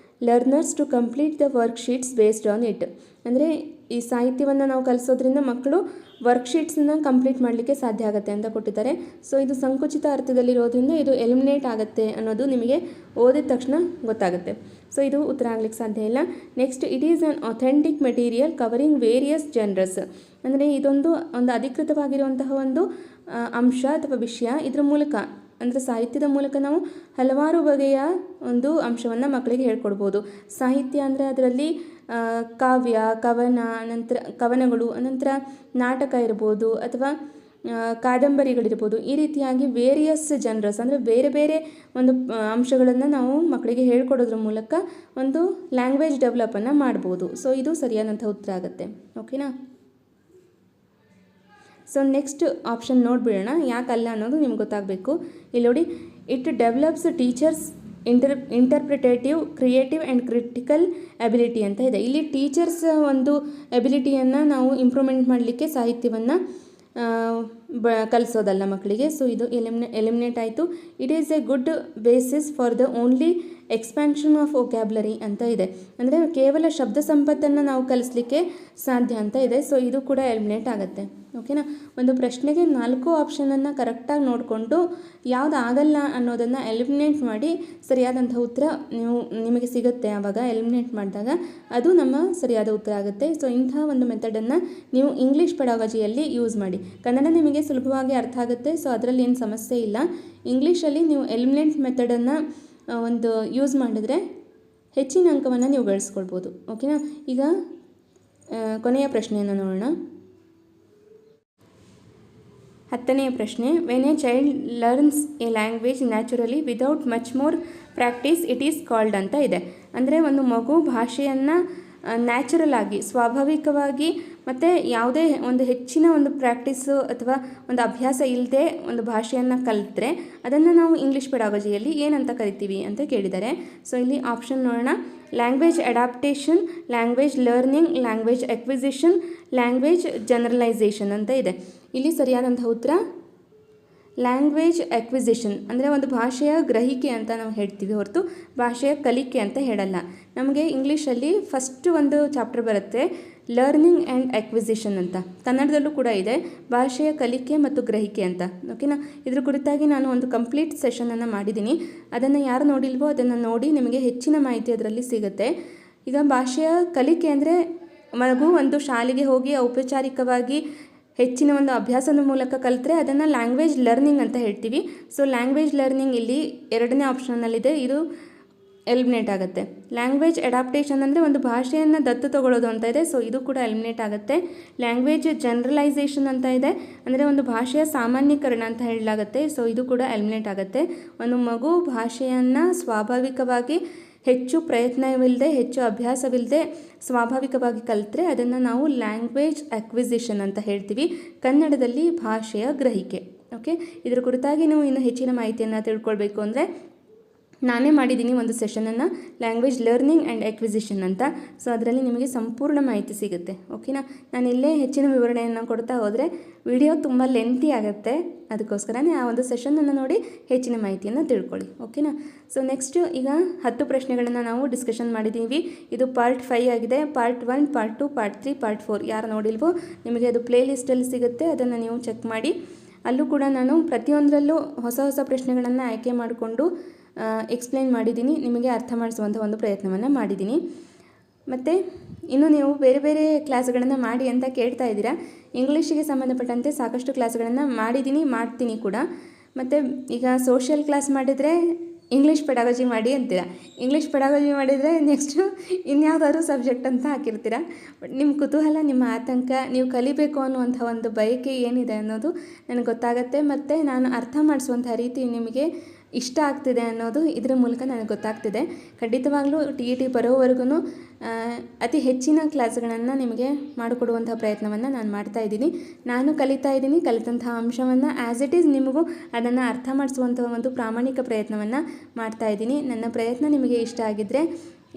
S1: learners to complete the worksheets based on it, ಅಂದರೆ ಈ ಸಾಹಿತ್ಯವನ್ನು ನಾವು ಕಲಿಸೋದ್ರಿಂದ ಮಕ್ಕಳು ವರ್ಕ್ಶೀಟ್ಸನ್ನು ಕಂಪ್ಲೀಟ್ ಮಾಡಲಿಕ್ಕೆ ಸಾಧ್ಯ ಆಗುತ್ತೆ ಅಂತ ಕೊಟ್ಟಿದ್ದಾರೆ. ಸೊ ಇದು ಸಂಕುಚಿತ ಅರ್ಥದಲ್ಲಿರೋದ್ರಿಂದ ಇದು ಎಲಿಮಿನೇಟ್ ಆಗುತ್ತೆ ಅನ್ನೋದು ನಿಮಗೆ ಓದಿದ ತಕ್ಷಣ ಗೊತ್ತಾಗುತ್ತೆ. ಸೊ ಇದು ಉತ್ತರ ಆಗಲಿಕ್ಕೆ ಸಾಧ್ಯ ಇಲ್ಲ. Next, it is on authentic material covering various generous, ಅಂದರೆ ಇದೊಂದು ಅಧಿಕೃತವಾಗಿರುವಂತಹ ಒಂದು ಅಂಶ ಅಥವಾ ವಿಷಯ. ಇದರ ಮೂಲಕ, ಅಂದರೆ ಸಾಹಿತ್ಯದ ಮೂಲಕ ನಾವು ಹಲವಾರು ಬಗೆಯ ಒಂದು ಅಂಶವನ್ನು ಮಕ್ಕಳಿಗೆ ಹೇಳ್ಕೊಡ್ಬೋದು. ಸಾಹಿತ್ಯ ಅಂದರೆ ಅದರಲ್ಲಿ ಕಾವ್ಯ, ಕವನಗಳು, ಅನಂತರ ನಾಟಕ ಇರ್ಬೋದು ಅಥವಾ ಕಾದಂಬರಿಗಳಿರ್ಬೋದು. ಈ ರೀತಿಯಾಗಿ ವೇರಿಯಸ್ ಜನರಸ್, ಅಂದರೆ ಬೇರೆ ಬೇರೆ ಒಂದು ಅಂಶಗಳನ್ನು ನಾವು ಮಕ್ಕಳಿಗೆ ಹೇಳ್ಕೊಡೋದ್ರ ಮೂಲಕ ಒಂದು ಲ್ಯಾಂಗ್ವೇಜ್ ಡೆವಲಪನ್ನು ಮಾಡ್ಬೋದು. ಸೊ ಇದು ಸರಿಯಾದಂಥ ಉತ್ತರ ಆಗುತ್ತೆ. ಓಕೆನಾ. ಸೊ ನೆಕ್ಸ್ಟ್ ಆಪ್ಷನ್ ನೋಡಿಬಿಡೋಣ, ಯಾಕಲ್ಲ ಅನ್ನೋದು ನಿಮ್ಗೆ ಗೊತ್ತಾಗಬೇಕು. ಇಲ್ಲಿ ನೋಡಿ, it develops teachers interpretative, creative and critical ability ಅಂತ ಇದೆ. ಇಲ್ಲಿ ಟೀಚರ್ಸ್ ಒಂದು ಎಬಿಲಿಟಿಯನ್ನು ನಾವು ಇಂಪ್ರೂವ್ಮೆಂಟ್ ಮಾಡಲಿಕ್ಕೆ ಸಾಹಿತ್ಯವನ್ನು ಕಲಿಸೋದಲ್ಲ ಮಕ್ಕಳಿಗೆ. ಸೊ ಇದು ಎಲಿಮಿನೇಟ್ ಆಯಿತು. It is A good basis for the only expansion of vocabulary ಅಂತ ಇದೆ. ಅಂದರೆ ಕೇವಲ ಶಬ್ದ ಸಂಪತ್ತನ್ನು ನಾವು ಕಲಿಸಲಿಕ್ಕೆ ಸಾಧ್ಯ ಅಂತ ಇದೆ. ಸೊ ಇದು ಕೂಡ ಎಲಿಮಿನೇಟ್ ಆಗುತ್ತೆ. ಓಕೆನಾ. ಒಂದು ಪ್ರಶ್ನೆಗೆ 4 ಆಪ್ಷನನ್ನು ಕರೆಕ್ಟಾಗಿ ನೋಡಿಕೊಂಡು ಯಾವುದು ಆಗಲ್ಲ ಅನ್ನೋದನ್ನು ಎಲಿಮಿನೇಟ್ ಮಾಡಿ ಸರಿಯಾದಂಥ ಉತ್ತರ ನಿಮಗೆ ಸಿಗುತ್ತೆ. ಆವಾಗ ಎಲಿಮಿನೇಟ್ ಮಾಡಿದಾಗ ಅದು ನಮ್ಮ ಸರಿಯಾದ ಉತ್ತರ ಆಗುತ್ತೆ. ಸೊ ಇಂಥ ಒಂದು ಮೆಥಡನ್ನು ನೀವು ಇಂಗ್ಲೀಷ್ ಪೆಡಾಗಜಿಯಲ್ಲಿ ಯೂಸ್ ಮಾಡಿ. ಕನ್ನಡ ನಿಮಗೆ ಸುಲಭವಾಗಿ ಅರ್ಥ ಆಗುತ್ತೆ. ಸೊ ಅದರಲ್ಲಿ ಏನು ಸಮಸ್ಯೆ ಇಲ್ಲ. ಇಂಗ್ಲೀಷಲ್ಲಿ ನೀವು ಎಲಿಮಿನೇಟ್ ಮೆಥಡನ್ನು ಒಂದು ಯೂಸ್ ಮಾಡಿದರೆ ಹೆಚ್ಚಿನ ಅಂಕವನ್ನು ನೀವು ಗಳಿಸ್ಕೊಳ್ಬೋದು. ಓಕೆನಾ. ಈಗ ಕೊನೆಯ ಪ್ರಶ್ನೆಯನ್ನು ನೋಡೋಣ. 10ನೇ ಪ್ರಶ್ನೆ, when A child learns A language naturally without much more practice it is called ಅಂತ ಇದೆ. ಅಂದರೆ ಒಂದು ಮಗು ಭಾಷೆಯನ್ನು ನ್ಯಾಚುರಲ್ ಆಗಿ, ಸ್ವಾಭಾವಿಕವಾಗಿ ಮತ್ತು ಯಾವುದೇ ಒಂದು ಹೆಚ್ಚಿನ ಒಂದು ಪ್ರಾಕ್ಟೀಸು ಅಥವಾ ಒಂದು ಅಭ್ಯಾಸ ಇಲ್ಲದೆ ಒಂದು ಭಾಷೆಯನ್ನು ಕಲಿತ್ರೆ ಅದನ್ನು ನಾವು ಇಂಗ್ಲೀಷ್ ಪೆಡಾಗಜಿಯಲ್ಲಿ ಏನಂತ ಕರಿತೀವಿ ಅಂತ ಕೇಳಿದ್ದಾರೆ. ಸೊ ಇಲ್ಲಿ ಆಪ್ಷನ್ ನೋಡೋಣ. Language adaptation, language learning, language acquisition, language generalisation ಅಂತ ಇದೆ. ಇಲ್ಲಿ ಸರಿಯಾದಂಥ ಉತ್ತರ ಲ್ಯಾಂಗ್ವೇಜ್ ಎಕ್ವಿಸಿಷನ್, ಅಂದರೆ ಒಂದು ಭಾಷೆಯ ಗ್ರಹಿಕೆ ಅಂತ ನಾವು ಹೇಳ್ತೀವಿ ಹೊರತು ಭಾಷೆಯ ಕಲಿಕೆ ಅಂತ ಹೇಳಲ್ಲ. ನಮಗೆ ಇಂಗ್ಲೀಷಲ್ಲಿ ಫಸ್ಟ್ ಒಂದು ಚಾಪ್ಟರ್ ಬರುತ್ತೆ ಲರ್ನಿಂಗ್ ಆ್ಯಂಡ್ ಎಕ್ವಿಸಿಷನ್ ಅಂತ, ಕನ್ನಡದಲ್ಲೂ ಕೂಡ ಇದೆ ಭಾಷೆಯ ಕಲಿಕೆ ಮತ್ತು ಗ್ರಹಿಕೆ ಅಂತ. ಓಕೆನಾ. ಇದ್ರ ಕುರಿತಾಗಿ ನಾನು ಒಂದು ಕಂಪ್ಲೀಟ್ ಸೆಷನನ್ನು ಮಾಡಿದ್ದೀನಿ. ಅದನ್ನು ಯಾರು ನೋಡಿಲ್ವೋ ಅದನ್ನು ನೋಡಿ, ನಿಮಗೆ ಹೆಚ್ಚಿನ ಮಾಹಿತಿ ಅದರಲ್ಲಿ ಸಿಗುತ್ತೆ. ಈಗ ಭಾಷೆಯ ಕಲಿಕೆ ಅಂದರೆ ಮಗು ಒಂದು ಶಾಲೆಗೆ ಹೋಗಿ ಔಪಚಾರಿಕವಾಗಿ ಹೆಚ್ಚಿನ ಒಂದು ಅಭ್ಯಾಸದ ಮೂಲಕ ಕಲಿತ್ರೆ ಅದನ್ನು ಲ್ಯಾಂಗ್ವೇಜ್ ಲರ್ನಿಂಗ್ ಅಂತ ಹೇಳ್ತೀವಿ. ಸೊ ಲ್ಯಾಂಗ್ವೇಜ್ ಲರ್ನಿಂಗ್ ಇಲ್ಲಿ ಎರಡನೇ ಆಪ್ಷನಲ್ಲಿದೆ, ಇದು ಎಲಿಮಿನೇಟ್ ಆಗುತ್ತೆ. ಲ್ಯಾಂಗ್ವೇಜ್ ಅಡಾಪ್ಟೇಷನ್ ಅಂದರೆ ಒಂದು ಭಾಷೆಯನ್ನು ದತ್ತು ತಗೊಳ್ಳೋದು ಅಂತ ಇದೆ, ಸೊ ಇದು ಕೂಡ ಎಲಿಮಿನೇಟ್ ಆಗುತ್ತೆ. ಲ್ಯಾಂಗ್ವೇಜ್ ಜನರಲೈಸೇಷನ್ ಅಂತ ಇದೆ, ಅಂದರೆ ಒಂದು ಭಾಷೆಯ ಸಾಮಾನ್ಯೀಕರಣ ಅಂತ ಹೇಳಲಾಗುತ್ತೆ, ಸೊ ಇದು ಕೂಡ ಎಲಿಮಿನೇಟ್ ಆಗುತ್ತೆ. ಒಂದು ಮಗು ಭಾಷೆಯನ್ನು ಸ್ವಾಭಾವಿಕವಾಗಿ ಹೆಚ್ಚು ಪ್ರಯತ್ನವಿಲ್ಲದೆ, ಹೆಚ್ಚು ಅಭ್ಯಾಸವಿಲ್ಲದೆ ಸ್ವಾಭಾವಿಕವಾಗಿ ಕಲಿತ್ರೆ ಅದನ್ನು ನಾವು ಲ್ಯಾಂಗ್ವೇಜ್ ಅಕ್ವಿಸಿಷನ್ ಅಂತ ಹೇಳ್ತೀವಿ, ಕನ್ನಡದಲ್ಲಿ ಭಾಷೆಯ ಗ್ರಹಿಕೆ. ಓಕೆ, ಇದರ ಕುರಿತಾಗಿ ನೀವು ಇನ್ನೂ ಹೆಚ್ಚಿನ ಮಾಹಿತಿಯನ್ನು ತಿಳ್ಕೊಳ್ಬೇಕು ಅಂದರೆ ನಾನೇ ಮಾಡಿದ್ದೀನಿ ಒಂದು ಸೆಷನನ್ನು, ಲ್ಯಾಂಗ್ವೇಜ್ ಲರ್ನಿಂಗ್ ಆ್ಯಂಡ್ ಎಕ್ವಿಸಿಷನ್ ಅಂತ. ಸೊ ಅದರಲ್ಲಿ ನಿಮಗೆ ಸಂಪೂರ್ಣ ಮಾಹಿತಿ ಸಿಗುತ್ತೆ. ಓಕೆನಾ, ನಾನು ಇಲ್ಲೇ ಹೆಚ್ಚಿನ ವಿವರಣೆಯನ್ನು ಕೊಡ್ತಾ ಹೋದರೆ ವಿಡಿಯೋ ತುಂಬ ಲೆಂತಿ ಆಗುತ್ತೆ, ಅದಕ್ಕೋಸ್ಕರನೇ ಆ ಒಂದು ಸೆಷನನ್ನು ನೋಡಿ ಹೆಚ್ಚಿನ ಮಾಹಿತಿಯನ್ನು ತಿಳ್ಕೊಳ್ಳಿ. ಓಕೆನಾ. ಸೊ ನೆಕ್ಸ್ಟು ಈಗ 10 ಪ್ರಶ್ನೆಗಳನ್ನು ನಾವು ಡಿಸ್ಕಷನ್ ಮಾಡಿದ್ದೀವಿ. ಇದು ಪಾರ್ಟ್ 5 ಆಗಿದೆ. ಪಾರ್ಟ್ 1, ಪಾರ್ಟ್ 2, ಪಾರ್ಟ್ 3, ಪಾರ್ಟ್ 4 ಯಾರು ನೋಡಿಲ್ವೋ ನಿಮಗೆ ಅದು ಪ್ಲೇ ಲಿಸ್ಟಲ್ಲಿ ಸಿಗುತ್ತೆ, ಅದನ್ನು ನೀವು ಚೆಕ್ ಮಾಡಿ. ಅಲ್ಲೂ ಕೂಡ ನಾನು ಪ್ರತಿಯೊಂದರಲ್ಲೂ ಹೊಸ ಹೊಸ ಪ್ರಶ್ನೆಗಳನ್ನು ಆಯ್ಕೆ ಮಾಡಿಕೊಂಡು ಎಕ್ಸ್ಪ್ಲೇನ್ ಮಾಡಿದ್ದೀನಿ, ನಿಮಗೆ ಅರ್ಥ ಮಾಡಿಸುವಂಥ ಒಂದು ಪ್ರಯತ್ನವನ್ನು ಮಾಡಿದ್ದೀನಿ. ಮತ್ತು ಇನ್ನು ನೀವು ಬೇರೆ ಬೇರೆ ಕ್ಲಾಸ್ಗಳನ್ನು ಮಾಡಿ ಅಂತ ಕೇಳ್ತಾ ಇದ್ದೀರಾ. ಇಂಗ್ಲೀಷಿಗೆ ಸಂಬಂಧಪಟ್ಟಂತೆ ಸಾಕಷ್ಟು ಕ್ಲಾಸ್ಗಳನ್ನು ಮಾಡಿದ್ದೀನಿ, ಮಾಡ್ತೀನಿ ಕೂಡ. ಮತ್ತು ಈಗ ಸೋಷಿಯಲ್ ಕ್ಲಾಸ್ ಮಾಡಿದರೆ ಇಂಗ್ಲೀಷ್ ಪೆಡಾಗಜಿ ಮಾಡಿ ಅಂತೀರ, ಇಂಗ್ಲೀಷ್ ಪೆಡಾಗಜಿ ಮಾಡಿದರೆ ನೆಕ್ಸ್ಟು ಇನ್ಯಾವುದಾದ್ರೂ ಸಬ್ಜೆಕ್ಟ್ ಅಂತ ಹಾಕಿರ್ತೀರ. ಬಟ್ ನಿಮ್ಮ ಕುತೂಹಲ, ನಿಮ್ಮ ಆತಂಕ, ನೀವು ಕಲಿಬೇಕು ಅನ್ನುವಂಥ ಒಂದು ಬಯಕೆ ಏನಿದೆ ಅನ್ನೋದು ನನಗೆ ಗೊತ್ತಾಗುತ್ತೆ. ಮತ್ತು ನಾನು ಅರ್ಥ ಮಾಡಿಸುವಂಥ ರೀತಿ ನಿಮಗೆ ಇಷ್ಟ ಆಗ್ತಿದೆ ಅನ್ನೋದು ಇದರ ಮೂಲಕ ನನಗೆ ಗೊತ್ತಾಗ್ತಿದೆ. ಖಂಡಿತವಾಗ್ಲೂ TET ಬರೋವರೆಗೂ ಅತಿ ಹೆಚ್ಚಿನ ಕ್ಲಾಸ್ಗಳನ್ನು ನಿಮಗೆ ಮಾಡಿಕೊಡುವಂಥ ಪ್ರಯತ್ನವನ್ನು ನಾನು ಮಾಡ್ತಾ ಇದ್ದೀನಿ. ನಾನು ಕಲಿತಾ ಇದ್ದೀನಿ, ಕಲಿತಂತಹ ಅಂಶವನ್ನು ಆ್ಯಸ್ ಇಟ್ ಈಸ್ ನಿಮಗೂ ಅದನ್ನು ಅರ್ಥ ಮಾಡಿಸುವಂಥ ಒಂದು ಪ್ರಾಮಾಣಿಕ ಪ್ರಯತ್ನವನ್ನು ಮಾಡ್ತಾ ಇದ್ದೀನಿ. ನನ್ನ ಪ್ರಯತ್ನ ನಿಮಗೆ ಇಷ್ಟ ಆಗಿದ್ದರೆ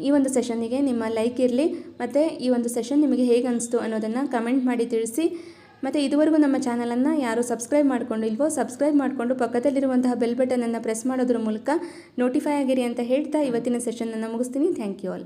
S1: ಈ ಒಂದು ಸೆಷನ್ನಿಗೆ ನಿಮ್ಮ ಲೈಕ್ ಇರಲಿ, ಮತ್ತು ಈ ಒಂದು ಸೆಷನ್ ನಿಮಗೆ ಹೇಗೆ ಅನಿಸ್ತು ಅನ್ನೋದನ್ನು ಕಮೆಂಟ್ ಮಾಡಿ ತಿಳಿಸಿ. ಮತ್ತು ಇದುವರೆಗೂ ನಮ್ಮ ಚಾನಲನ್ನು ಯಾರು ಸಬ್ಸ್ಕ್ರೈಬ್ ಮಾಡ್ಕೊಂಡಿಲ್ವೋ ಸಬ್ಸ್ಕ್ರೈಬ್ ಮಾಡಿಕೊಂಡು ಪಕ್ಕದಲ್ಲಿರುವಂತಹ ಬೆಲ್ ಬಟನನ್ನು ಪ್ರೆಸ್ ಮಾಡೋದ್ರ ಮೂಲಕ ನೋಟಿಫೈ ಆಗಿರಿ ಅಂತ ಹೇಳ್ತಾ ಇವತ್ತಿನ ಸೆಷನನ್ನು ಮುಗಿಸ್ತೀನಿ. Thank you all.